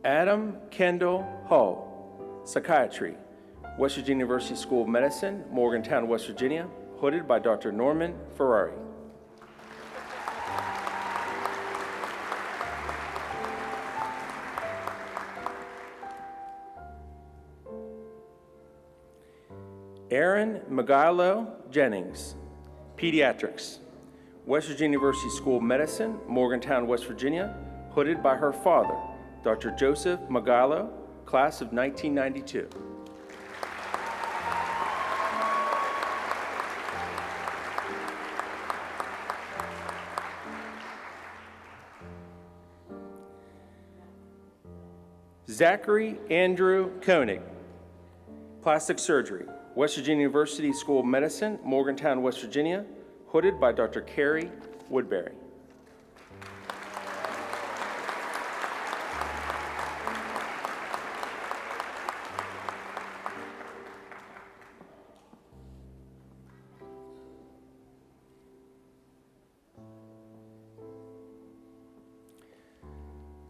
Adam Kendall Hull, Psychiatry, West Virginia University School of Medicine, Morgantown, West Virginia, hooded by Dr. Norman Ferrari. Erin Magailo Jennings, Pediatrics, West Virginia University School of Medicine, Morgantown, West Virginia, hooded by her father, Dr. Joseph Magailo, class of 1992. Zachary Andrew Koenig, Plastic Surgery, West Virginia University School of Medicine, Morgantown, West Virginia, hooded by Dr. Carrie Woodbury.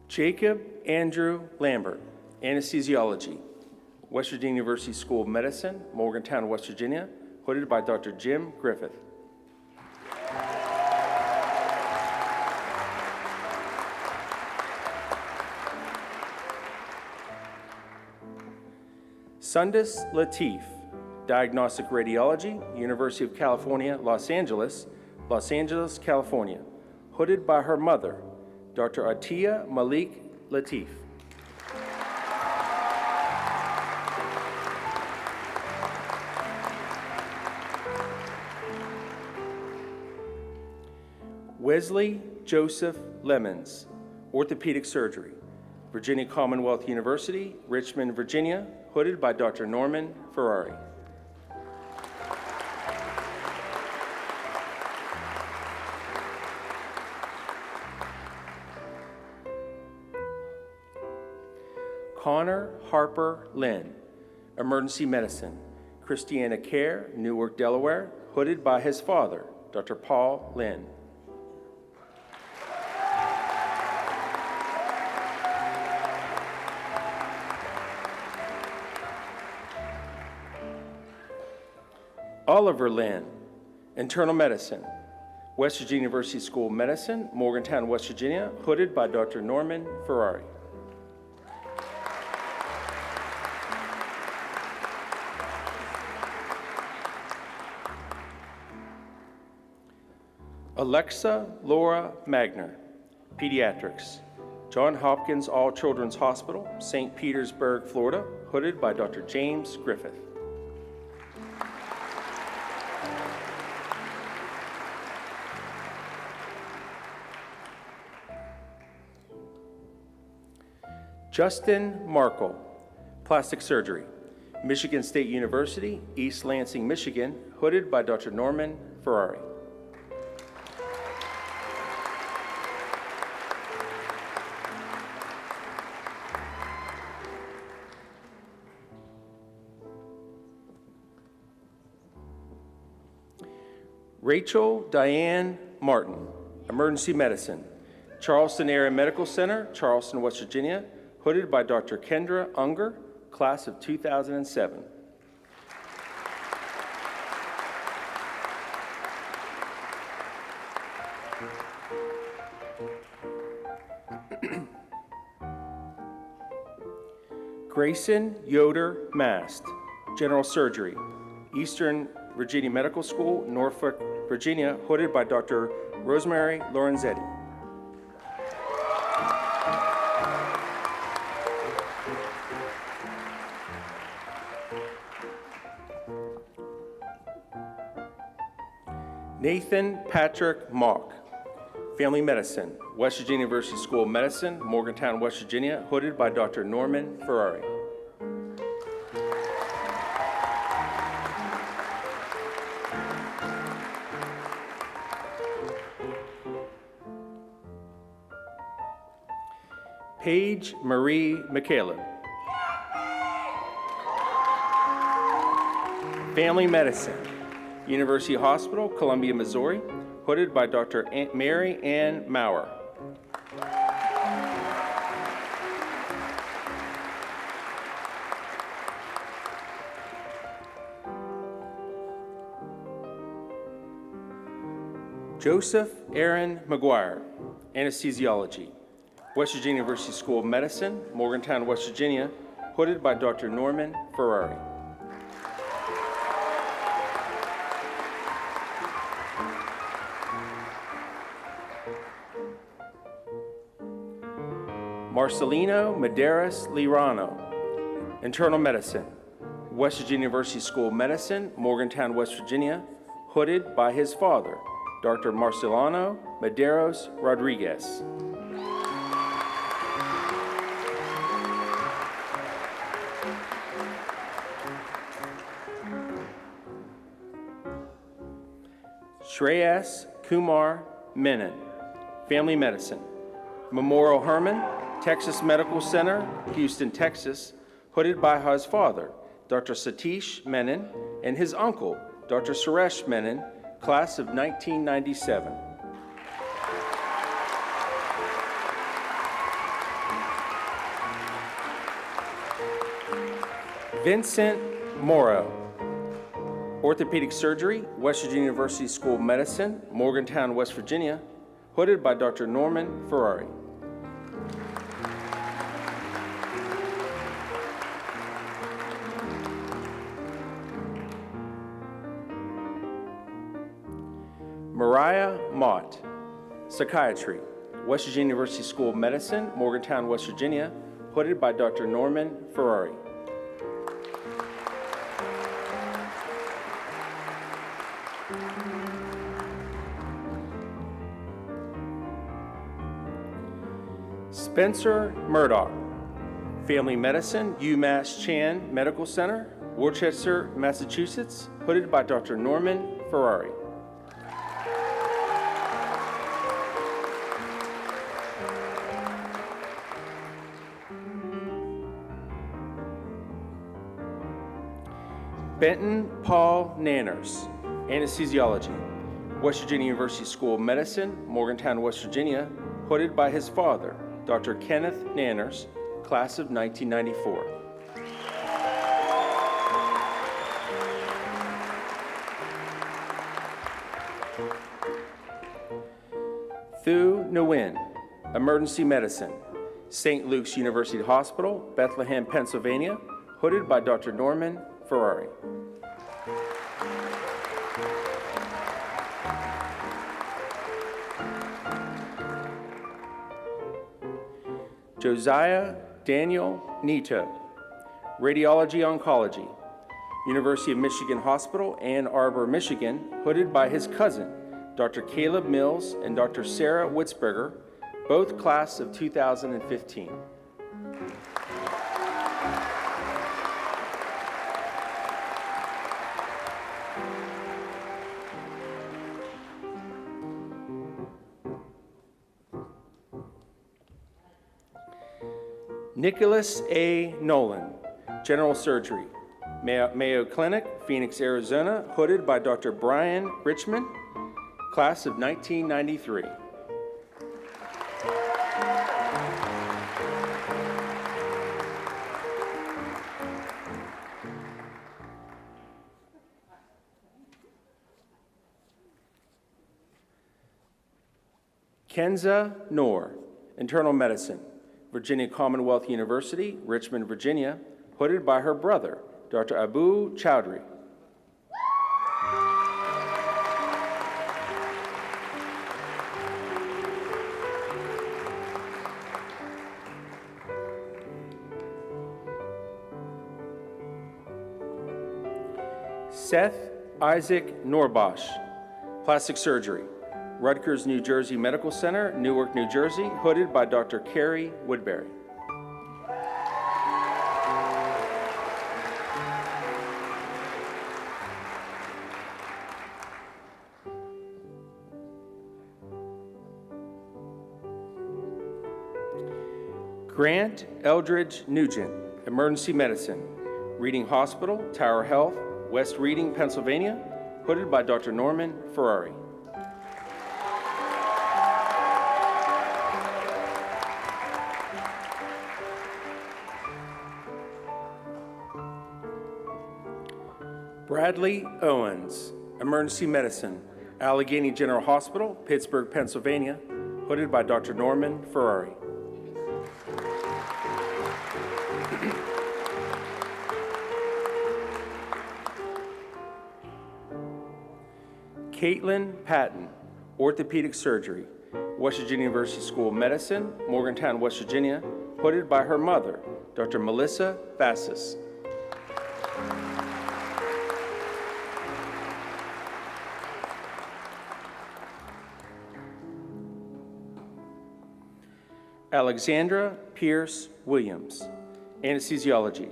Jacob Andrew Lambert, Anesthesiology, West Virginia University School of Medicine, Morgantown, West Virginia, hooded by Dr. Jim Griffith. Sundus Latif, Diagnostic Radiology, University of California, Los Angeles, California, hooded by her mother, Dr. Atiya Malik Latif. Wesley Joseph Lemons, Orthopedic Surgery, Virginia Commonwealth University, Richmond, Virginia, hooded by Dr. Norman Ferrari. Connor Harper Lynn, Emergency Medicine, Christiana Care, Newark, Delaware, hooded by his father, Dr. Paul Lynn. Oliver Lynn, Internal Medicine, West Virginia University School of Medicine, Morgantown, West Virginia, hooded by Dr. Norman Ferrari. Alexa Laura Magner, Pediatrics, John Hopkins All Children's Hospital, St. Petersburg, Florida, hooded by Dr. James Griffith. Justin Markle, Plastic Surgery, Michigan State University, East Lansing, Michigan, hooded by Dr. Norman Ferrari. Rachel Diane Martin, Emergency Medicine, Charleston Area Medical Center, Charleston, West Virginia, hooded by Dr. Kendra Unger, class of 2007. Grayson Yoder Mast, General Surgery, Eastern Virginia Medical School, Norfolk, Virginia, hooded by Dr. Rosemary Lorenzetti. Nathan Patrick Mock, Family Medicine, West Virginia University School of Medicine, Morgantown, West Virginia, hooded by Dr. Norman Ferrari. Paige Marie McCaleb, Family Medicine, University Hospital, Columbia, Missouri, hooded by Dr. Mary Ann Maurer. Joseph Aaron McGuire, Anesthesiology, West Virginia University School of Medicine, Morgantown, West Virginia, hooded by Dr. Norman Ferrari. Marcelino Medeiros Lirano, Internal Medicine, West Virginia University School of Medicine, Morgantown, West Virginia, hooded by his father, Dr. Marcelino Medeiros Rodriguez. Shreyas Kumar Menon, Family Medicine, Memorial Hermann, Texas Medical Center, Houston, Texas, hooded by his father, Dr. Satish Menon, and his uncle, Dr. Suresh Menon, class of 1997. Vincent Morrow, Orthopedic Surgery, West Virginia University School of Medicine, Morgantown, West Virginia, hooded by Dr. Norman Ferrari. Mariah Mott, Psychiatry, West Virginia University School of Medicine, Morgantown, West Virginia, hooded by Dr. Norman Ferrari. Spencer Murdoch, Family Medicine, UMass Chan Medical Center, Worcester, Massachusetts, hooded by Dr. Norman Ferrari. Benton Paul Nanners, Anesthesiology, West Virginia University School of Medicine, Morgantown, West Virginia, hooded by his father, Dr. Kenneth Nanners, class of 1994. Thu Nguyen, Emergency Medicine, St. Luke's University Hospital, Bethlehem, Pennsylvania, hooded by Dr. Norman Ferrari. Josiah Daniel Nito, Radiology Oncology, University of Michigan Hospital, Ann Arbor, Michigan, hooded by his cousin, Dr. Caleb Mills and Dr. Sarah Witzberger, both class of 2015. Nicholas A. Nolan, General Surgery, Mayo Clinic, Phoenix, Arizona, hooded by Dr. Brian Richmond, class of 1993. Kenza Noor, internal medicine, Virginia Commonwealth University, Richmond, Virginia, hooded by her brother, Dr. Abu Chowdhury. Seth Isaac Norbosch, plastic surgery, Rutgers, New Jersey Medical Center, Newark, New Jersey, hooded by Dr. Carrie Woodbury. Grant Eldridge Nugent, emergency medicine, Reading Hospital, Tower Health, West Reading, Pennsylvania, hooded by Dr. Norman Ferrari. Bradley Owens, emergency medicine, Allegheny General Hospital, Pittsburgh, Pennsylvania, hooded by Dr. Norman Ferrari. Caitlin Patton, orthopedic surgery, West Virginia University School of Medicine, Morgantown, West Virginia, hooded by her mother, Dr. Melissa Vassis. Alexandra Pierce Williams, anesthesiology,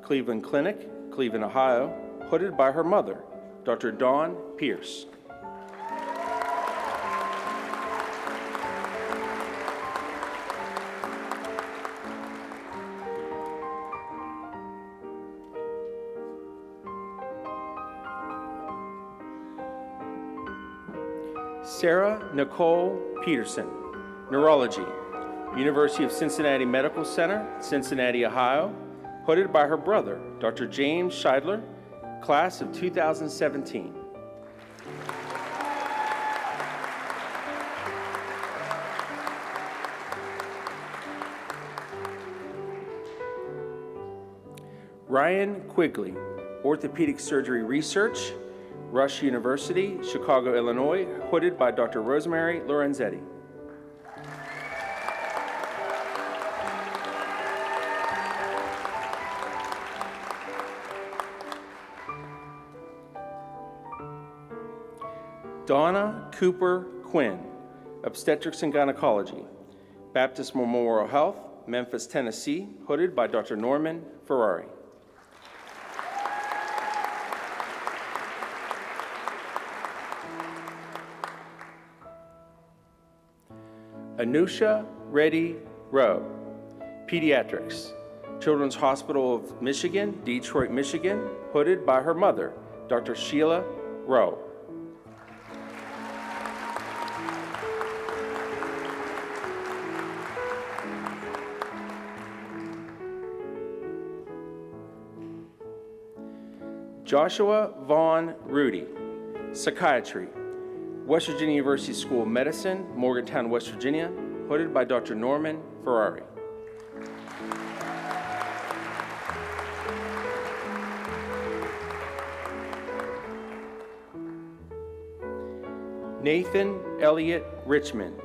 Cleveland Clinic, Cleveland, Ohio, hooded by her mother, Dr. Dawn Pierce. Sarah Nicole Peterson, neurology, University of Cincinnati Medical Center, Cincinnati, Ohio, hooded by her brother, Dr. James Scheidler, class of 2017. Ryan Quigley, orthopedic surgery research, Rush University, Chicago, Illinois, hooded by Dr. Rosemary Lorenzetti. Donna Cooper Quinn, obstetrics and gynecology, Baptist Memorial Health, Memphis, Tennessee, hooded by Dr. Norman Ferrari. Anusha Reddy Rowe, pediatrics, Children's Hospital of Michigan, Detroit, Michigan, hooded by her mother, Dr. Sheila Rowe. Joshua Vaughn Rudy, psychiatry, West Virginia University School of Medicine, Morgantown, West Virginia, hooded by Dr. Norman Ferrari. Nathan Elliott Richmond,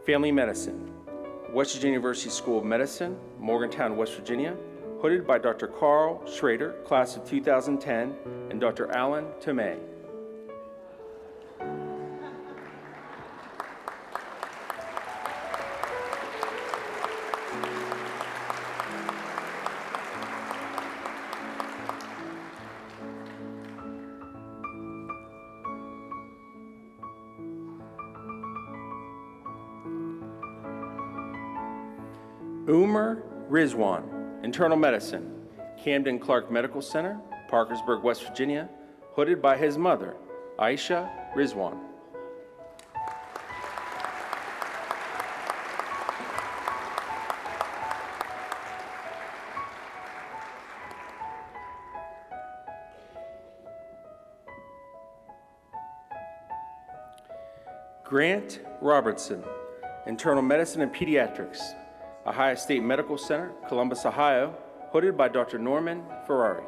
family medicine, West Virginia University School of Medicine, Morgantown, West Virginia, hooded by Dr. Carl Schrader, class of 2010, and Dr. Alan Tomei. Umar Rizwan, internal medicine, Camden Clark Medical Center, Parkersburg, West Virginia, hooded by his mother, Aisha Rizwan. Grant Robertson, Internal Medicine and Pediatrics, Ohio State Medical Center, Columbus, Ohio, hooded by Dr. Norman Ferrari.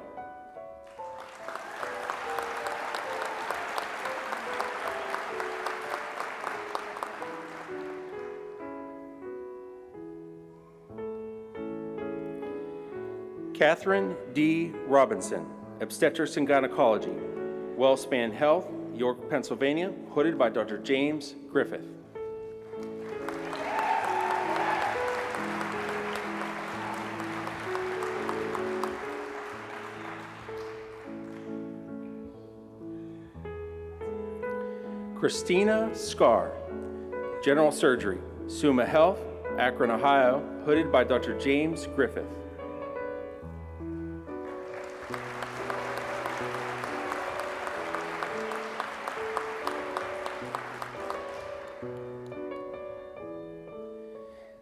Catherine D. Robinson, Obstetrics and Gynecology, WellSpan Health, York, Pennsylvania, hooded by Dr. James Griffith. Christina Scar, General Surgery, Summa Health, Akron, Ohio, hooded by Dr. James Griffith.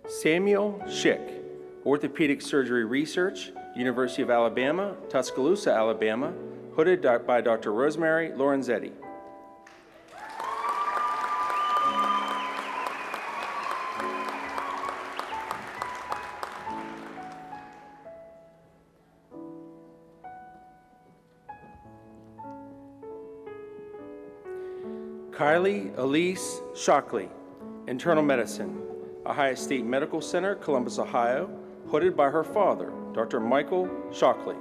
Samuel Schick, Orthopedic Surgery Research, University of Alabama, Tuscaloosa, Alabama, hooded by Dr. Rosemary Lorenzetti. Kylie Elise Shockley, Internal Medicine, Ohio State Medical Center, Columbus, Ohio, hooded by her father, Dr. Michael Shockley.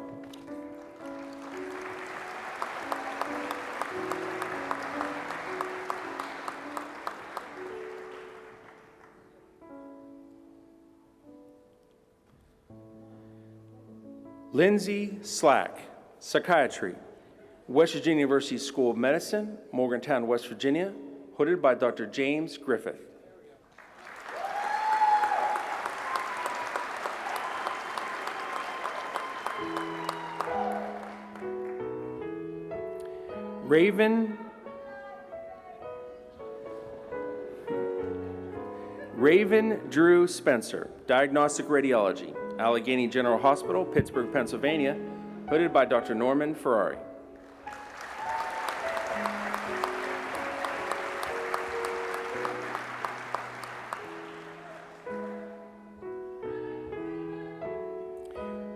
Lindsay Slack, Psychiatry, West Virginia University School of Medicine, Morgantown, West Virginia, hooded by Dr. James Griffith. Raven Drew Spencer, Diagnostic Radiology, Allegheny General Hospital, Pittsburgh, Pennsylvania, hooded by Dr. Norman Ferrari.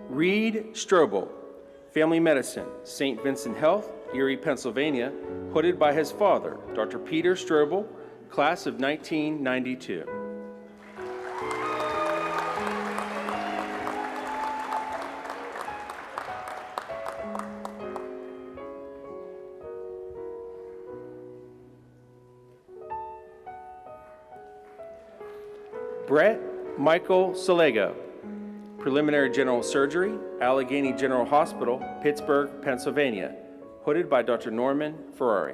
Reed Strobel, Family Medicine, St. Vincent Health, Erie, Pennsylvania, hooded by his father, Dr. Peter Strobel, class of 1992. Brett Michael Salego, Preliminary General Surgery, Allegheny General Hospital, Pittsburgh, Pennsylvania, hooded by Dr. Norman Ferrari.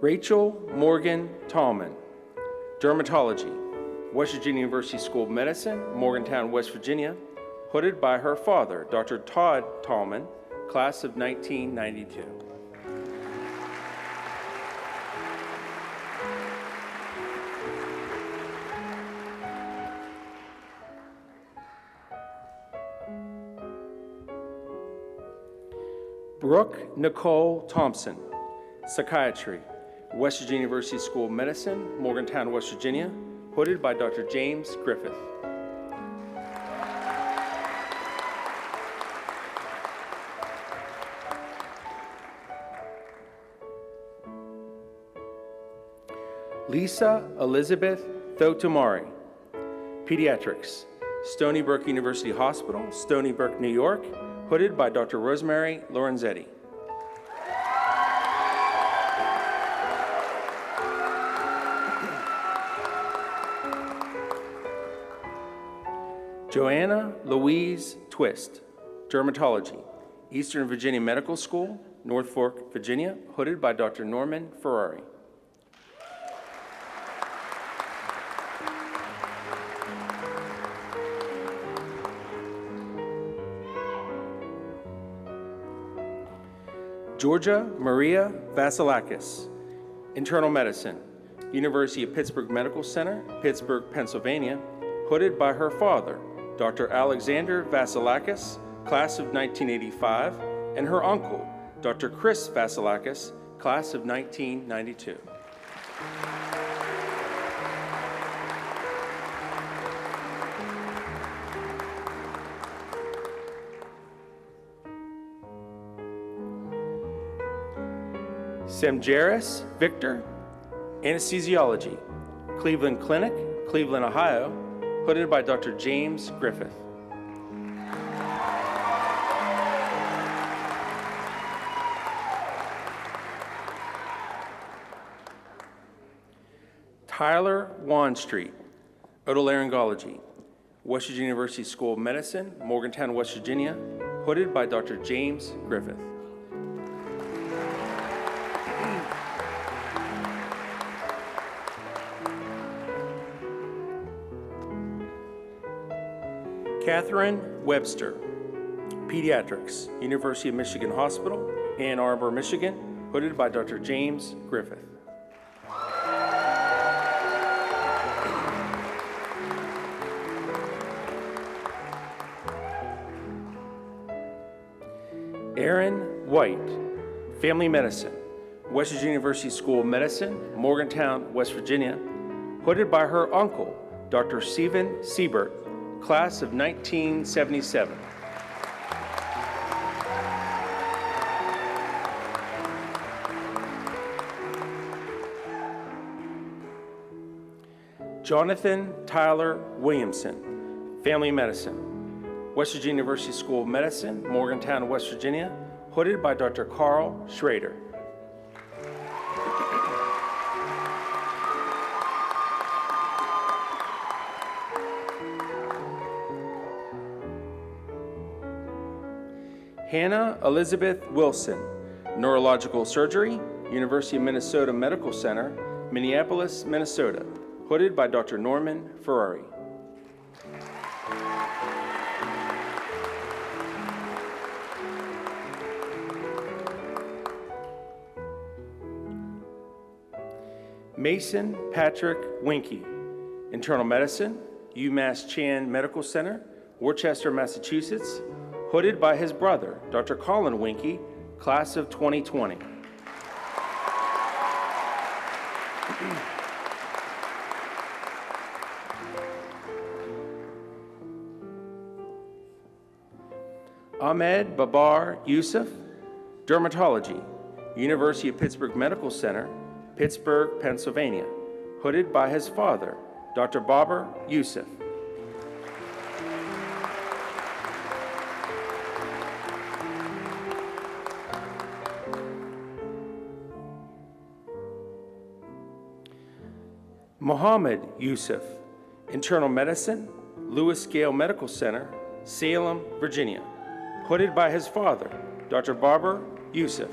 Rachel Morgan Tallman, Dermatology, West Virginia University School of Medicine, Morgantown, West Virginia, hooded by her father, Dr. Todd Tallman, class of 1992. Brooke Nicole Thompson, Psychiatry, West Virginia University School of Medicine, Morgantown, West Virginia, hooded by Dr. James Griffith. Lisa Elizabeth Thotumari, Pediatrics, Stony Brook University Hospital, Stony Brook, New York, hooded by Dr. Rosemary Lorenzetti. Joanna Louise Twist, Dermatology, Eastern Virginia Medical School, Norfolk, Virginia, hooded by Dr. Norman Ferrari. Georgia Maria Vasilakis, Internal Medicine, University of Pittsburgh Medical Center, Pittsburgh, Pennsylvania, hooded by her father, Dr. Alexander Vasilakis, class of 1985, and her uncle, Dr. Chris Vasilakis, class of 1992. Semjaris Victor, Anesthesiology, Cleveland Clinic, Cleveland, Ohio, hooded by Dr. James Griffith. Tyler Wanstreet, Otolaryngology, West Virginia University School of Medicine, Morgantown, West Virginia, hooded by Dr. James Griffith. Catherine Webster, Pediatrics, University of Michigan Hospital, Ann Arbor, Michigan, hooded by Dr. James Griffith. Erin White, Family Medicine, West Virginia University School of Medicine, Morgantown, West Virginia, hooded by her uncle, Dr. Stephen Siebert, class of 1977. Jonathan Tyler Williamson, Family Medicine, West Virginia University School of Medicine, Morgantown, West Virginia, hooded by Dr. Carl Schrader. Hannah Elizabeth Wilson, Neurological Surgery, University of Minnesota Medical Center, Minneapolis, Minnesota, hooded by Dr. Norman Ferrari. Mason Patrick Winkie, Internal Medicine, UMass Chan Medical Center, Worcester, Massachusetts, hooded by his brother, Dr. Colin Winkie, class of 2020. Ahmed Babar Yusuf, Dermatology, University of Pittsburgh Medical Center, Pittsburgh, Pennsylvania, hooded by his father, Dr. Babar Yusuf. Mohammed Yusuf, Internal Medicine, Lewis Gale Medical Center, Salem, Virginia, hooded by his father, Dr. Babar Yusuf.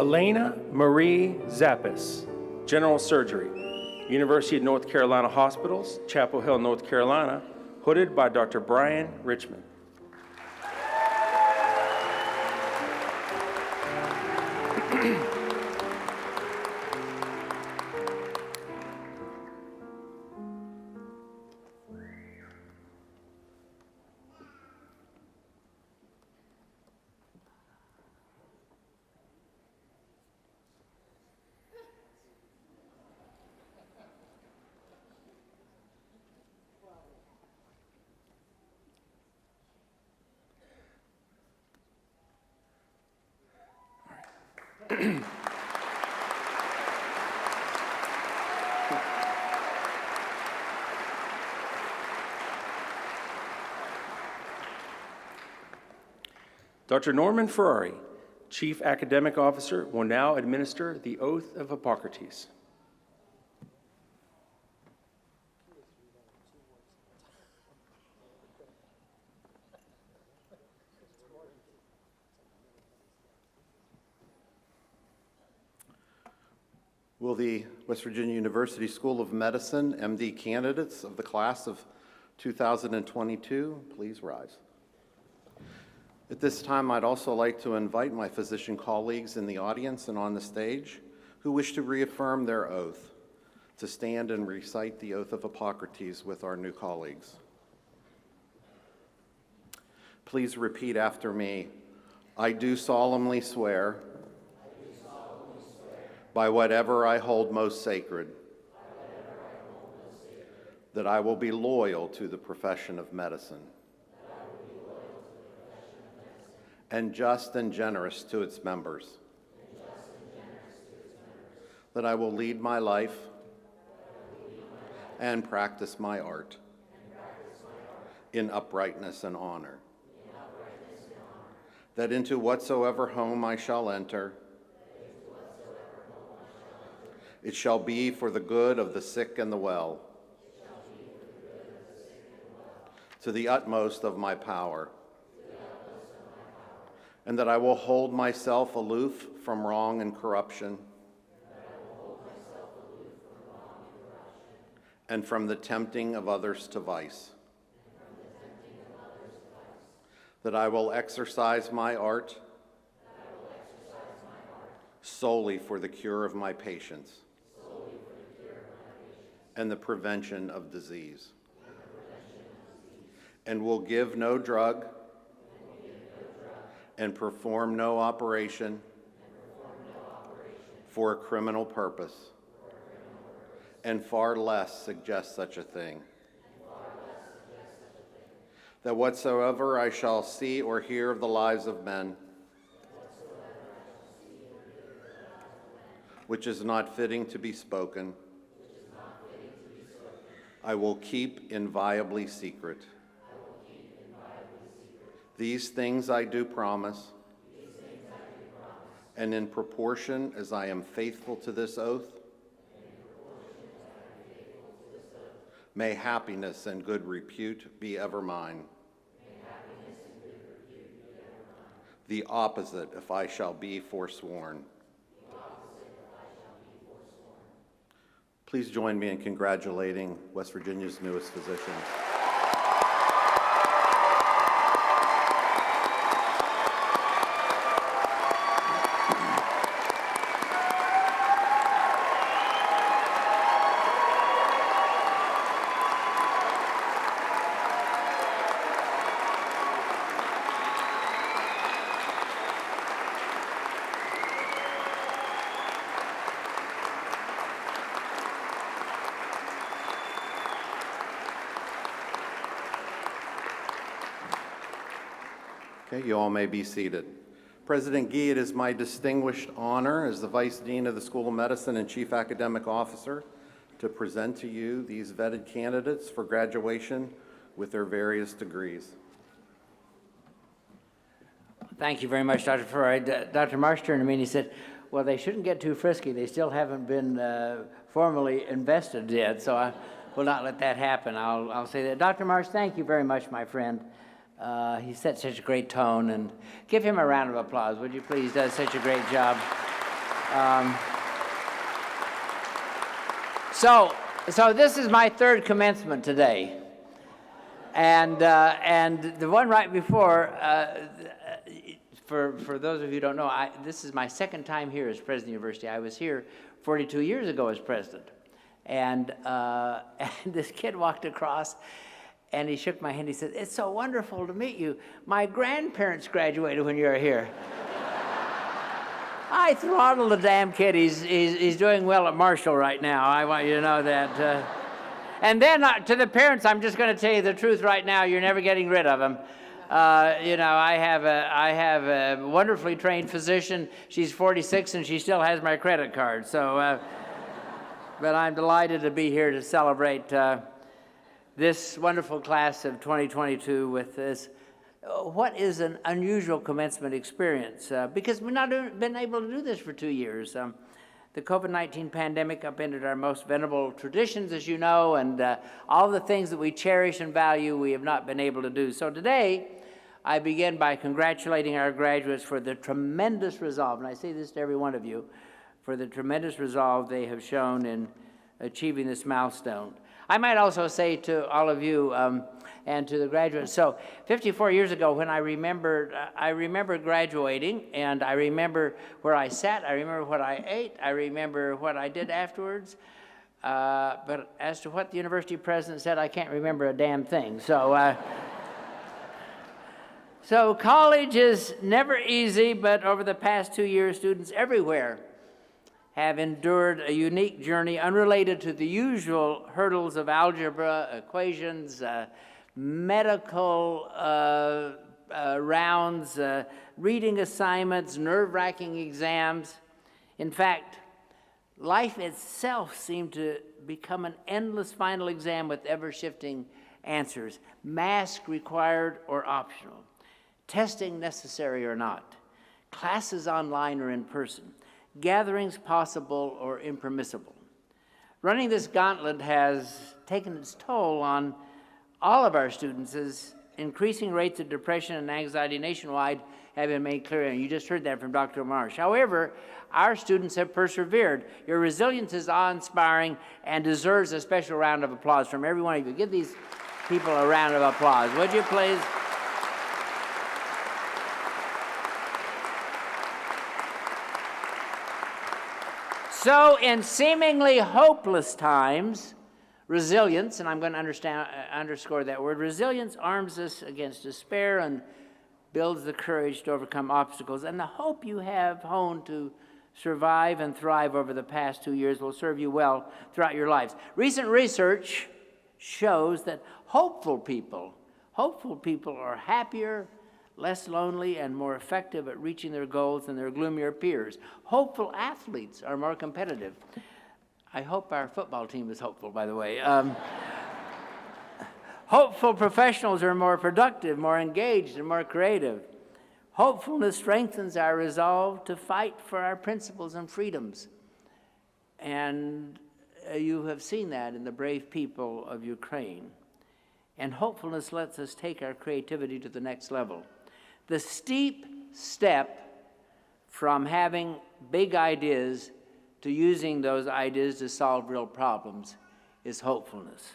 Elena Marie Zappis, General Surgery, University of North Carolina Hospitals, Chapel Hill, North Carolina, hooded by Dr. Brian Richmond. Dr. Norman Ferrari, Chief Academic Officer, will now administer the oath of Hippocrates. Will the West Virginia University School of Medicine MD candidates of the class of 2022 please rise? At this time, I'd also like to invite my physician colleagues in the audience and on the stage who wish to reaffirm their oath to stand and recite the oath of Hippocrates with our new colleagues. Please repeat after me. I do solemnly swear by whatever I hold most sacred that I will be loyal to the profession of medicine and just and generous to its members, that I will lead my life and practice my art in uprightness and honor, that into whatsoever home I shall enter, it shall be for the good of the sick and the well, to the utmost of my power, and that I will hold myself aloof from wrong and corruption, and from the tempting of others to vice, that I will exercise my art solely for the cure of my patients and the prevention of disease, and will give no drug and perform no operation for a criminal purpose, and far less suggest such a thing. That whatsoever I shall see or hear of the lives of men, which is not fitting to be spoken, I will keep inviolably secret. These things I do promise, and in proportion as I am faithful to this oath, may happiness and good repute be ever mine. The opposite if I shall be forsworn. Please join me in congratulating West Virginia's newest physician. Okay, you all may be seated. President Gee, it is my distinguished honor as the Vice Dean of the School of Medicine and Chief Academic Officer to present to you these vetted candidates for graduation with their various degrees. Thank you very much, Dr. Freud. Dr. Marsh turned to me and he said, well, they shouldn't get too frisky. They still haven't been formally invested yet, so I will not let that happen. I'll say that. Dr. Marsh, thank you very much, my friend. He set such a great tone, and give him a round of applause, would you please? He does such a great job. So this is my third commencement today, and the one right before. For those of you who don't know, this is my second time here as president of the university. I was here 42 years ago as president, and this kid walked across. And he shook my hand. He said, "It's so wonderful to meet you. My grandparents graduated when you were here." I throttled the damn kid. He's doing well at Marshall right now. I want you to know that. And then to the parents, I'm just going to tell you the truth right now. You're never getting rid of him. You know, I have a wonderfully trained physician. She's 46 and she still has my credit card. So, but I'm delighted to be here to celebrate this wonderful class of 2022 with this, what is an unusual commencement experience, because we've not been able to do this for 2 years. The COVID-19 pandemic upended our most venerable traditions, as you know, and all the things that we cherish and value we have not been able to do. So today, I begin by congratulating our graduates for the tremendous resolve, and I say this to every one of you, for the tremendous resolve they have shown in achieving this milestone. I might also say to all of you and to the graduates, so 54 years ago when I remember graduating, and I remember where I sat, I remember what I ate, I remember what I did afterwards, but as to what the university president said, I can't remember a damn thing. So college is never easy, but over the past 2 years, students everywhere have endured a unique journey unrelated to the usual hurdles of algebra, equations, medical rounds, reading assignments, nerve-wracking exams. In fact, life itself seemed to become an endless final exam with ever-shifting answers, mask required or optional, testing necessary or not, classes online or in person, gatherings possible or impermissible. Running this gauntlet has taken its toll on all of our students as increasing rates of depression and anxiety nationwide have been made clear, and you just heard that from Dr. Marsh. However, our students have persevered. Your resilience is awe-inspiring and deserves a special round of applause from every one of you. Give these people a round of applause, would you please? So in seemingly hopeless times, resilience, and I'm going to underscore that word, resilience arms us against despair and builds the courage to overcome obstacles. And the hope you have honed to survive and thrive over the past 2 years will serve you well throughout your lives. Recent research shows that hopeful people are happier, less lonely, and more effective at reaching their goals than their gloomier peers. Hopeful athletes are more competitive. I hope our football team is hopeful, by the way. Hopeful professionals are more productive, more engaged, and more creative. Hopefulness strengthens our resolve to fight for our principles and freedoms. And you have seen that in the brave people of Ukraine. And hopefulness lets us take our creativity to the next level. The steep step from having big ideas to using those ideas to solve real problems is hopefulness.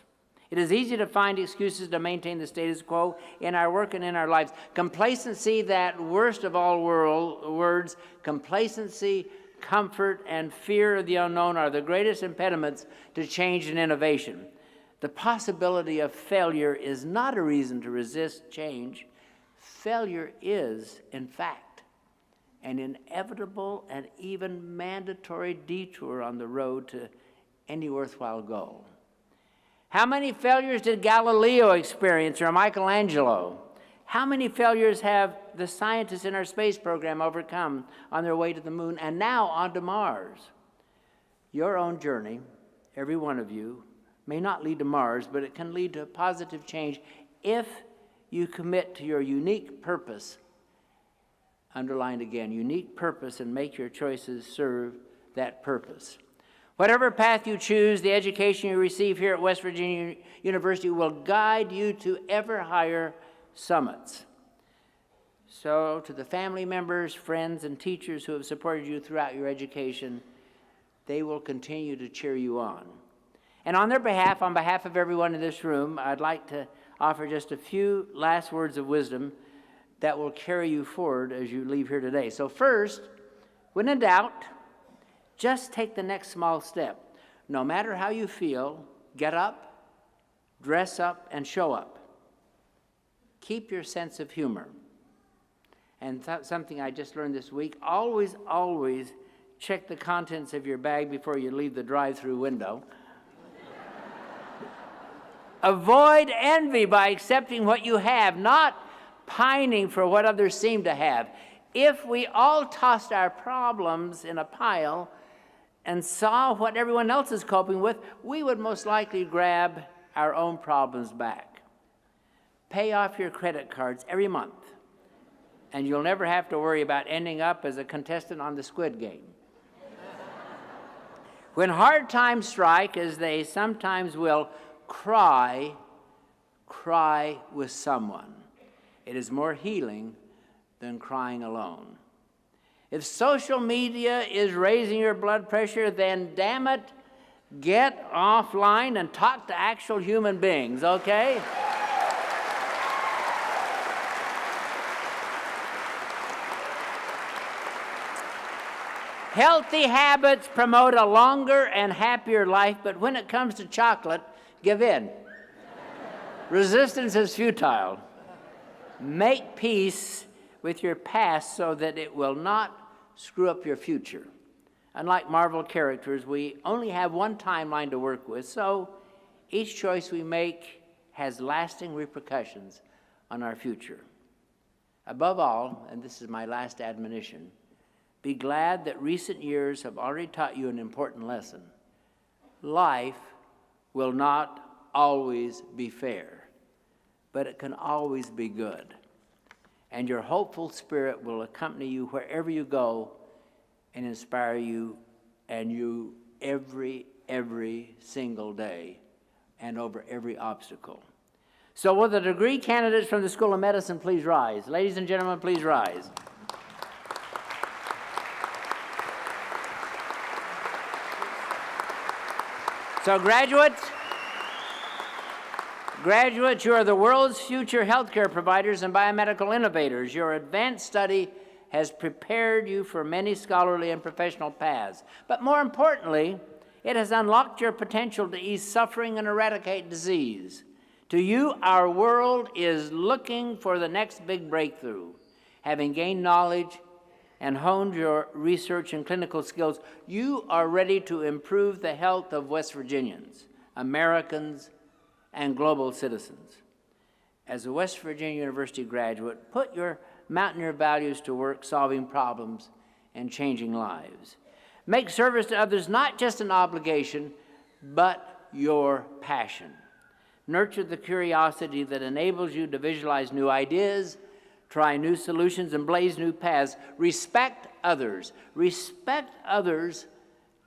It is easy to find excuses to maintain the status quo in our work and in our lives. Complacency, that worst of all words, complacency, comfort, and fear of the unknown are the greatest impediments to change and innovation. The possibility of failure is not a reason to resist change. Failure is, in fact, an inevitable and even mandatory detour on the road to any worthwhile goal. How many failures did Galileo experience or Michelangelo? How many failures have the scientists in our space program overcome on their way to the moon and now onto Mars? Your own journey, every one of you, may not lead to Mars, but it can lead to positive change if you commit to your unique purpose, underlined again, unique purpose, and make your choices serve that purpose. Whatever path you choose, the education you receive here at West Virginia University will guide you to ever higher summits. So to the family members, friends, and teachers who have supported you throughout your education, they will continue to cheer you on. And on their behalf, on behalf of everyone in this room, I'd like to offer just a few last words of wisdom that will carry you forward as you leave here today. So first, when in doubt, just take the next small step. No matter how you feel, get up, dress up, and show up. Keep your sense of humor. And something I just learned this week, always check the contents of your bag before you leave the drive-through window. Avoid envy by accepting what you have, not pining for what others seem to have. If we all tossed our problems in a pile and saw what everyone else is coping with, we would most likely grab our own problems back. Pay off your credit cards every month, and you'll never have to worry about ending up as a contestant on the Squid Game. When hard times strike, as they sometimes will, cry with someone. It is more healing than crying alone. If social media is raising your blood pressure, then damn it, get offline and talk to actual human beings, okay? Healthy habits promote a longer and happier life, but when it comes to chocolate, give in. Resistance is futile. Make peace with your past so that it will not screw up your future. Unlike Marvel characters, we only have one timeline to work with, so each choice we make has lasting repercussions on our future. Above all, and this is my last admonition, be glad that recent years have already taught you an important lesson. Life will not always be fair, but it can always be good. And your hopeful spirit will accompany you wherever you go and inspire you every single day and over every obstacle. So will the degree candidates from the School of Medicine please rise? Ladies and gentlemen, please rise. So graduates, you are the world's future healthcare providers and biomedical innovators. Your advanced study has prepared you for many scholarly and professional paths. But more importantly, it has unlocked your potential to ease suffering and eradicate disease. To you, our world is looking for the next big breakthrough. Having gained knowledge and honed your research and clinical skills, you are ready to improve the health of West Virginians, Americans, and global citizens. As a West Virginia University graduate, put your mountaineer values to work solving problems and changing lives. Make service to others not just an obligation, but your passion. Nurture the curiosity that enables you to visualize new ideas, try new solutions, and blaze new paths. Respect others,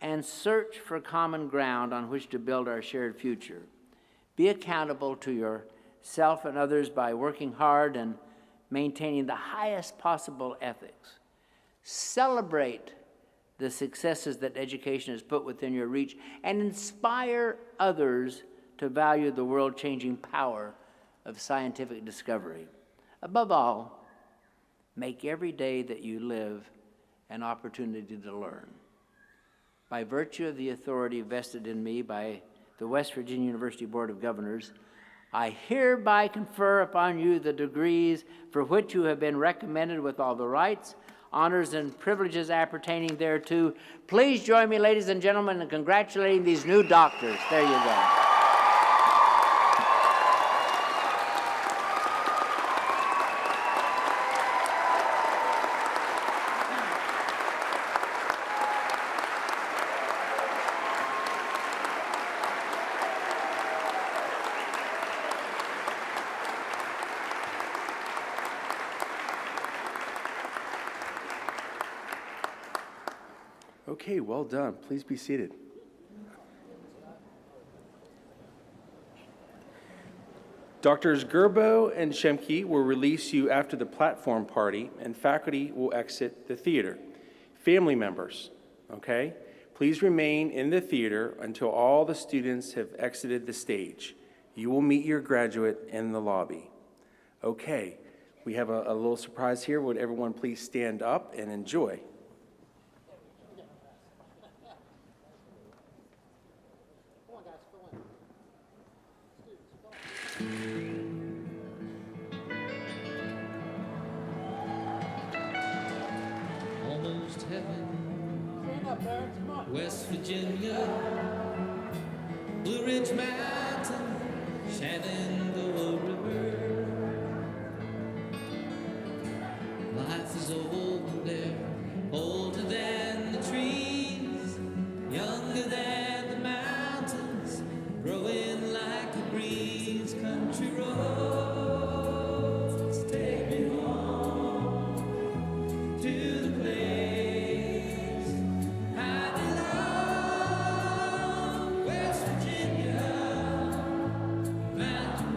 and search for common ground on which to build our shared future. Be accountable to yourself and others by working hard and maintaining the highest possible ethics. Celebrate the successes that education has put within your reach and inspire others to value the world-changing power of scientific discovery. Above all, make every day that you live an opportunity to learn. By virtue of the authority vested in me by the West Virginia University Board of Governors, I hereby confer upon you the degrees for which you have been recommended with all the rights, honors, and privileges appertaining thereto. Please join me, ladies and gentlemen, in congratulating these new doctors. There you go. Okay, well done. Please be seated. Doctors Gerbo and Shemke will release you after the platform party, and faculty will exit the theater. Family members, okay? Please remain in the theater until all the students have exited the stage. You will meet your graduate in the lobby. Okay, we have a little surprise here. Would everyone please stand up and enjoy? Almost heaven, West Virginia, Blue Ridge Mountain, Shenandoah River. Life is old there, older than the trees, younger than the mountains, growing like a breeze. Country roads take me home to the place I belong. West Virginia, mountain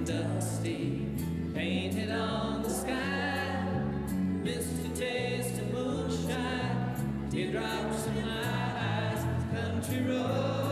dusty, painted on the sky. Missed a taste of moonshine, teardrops in my eyes. Country road.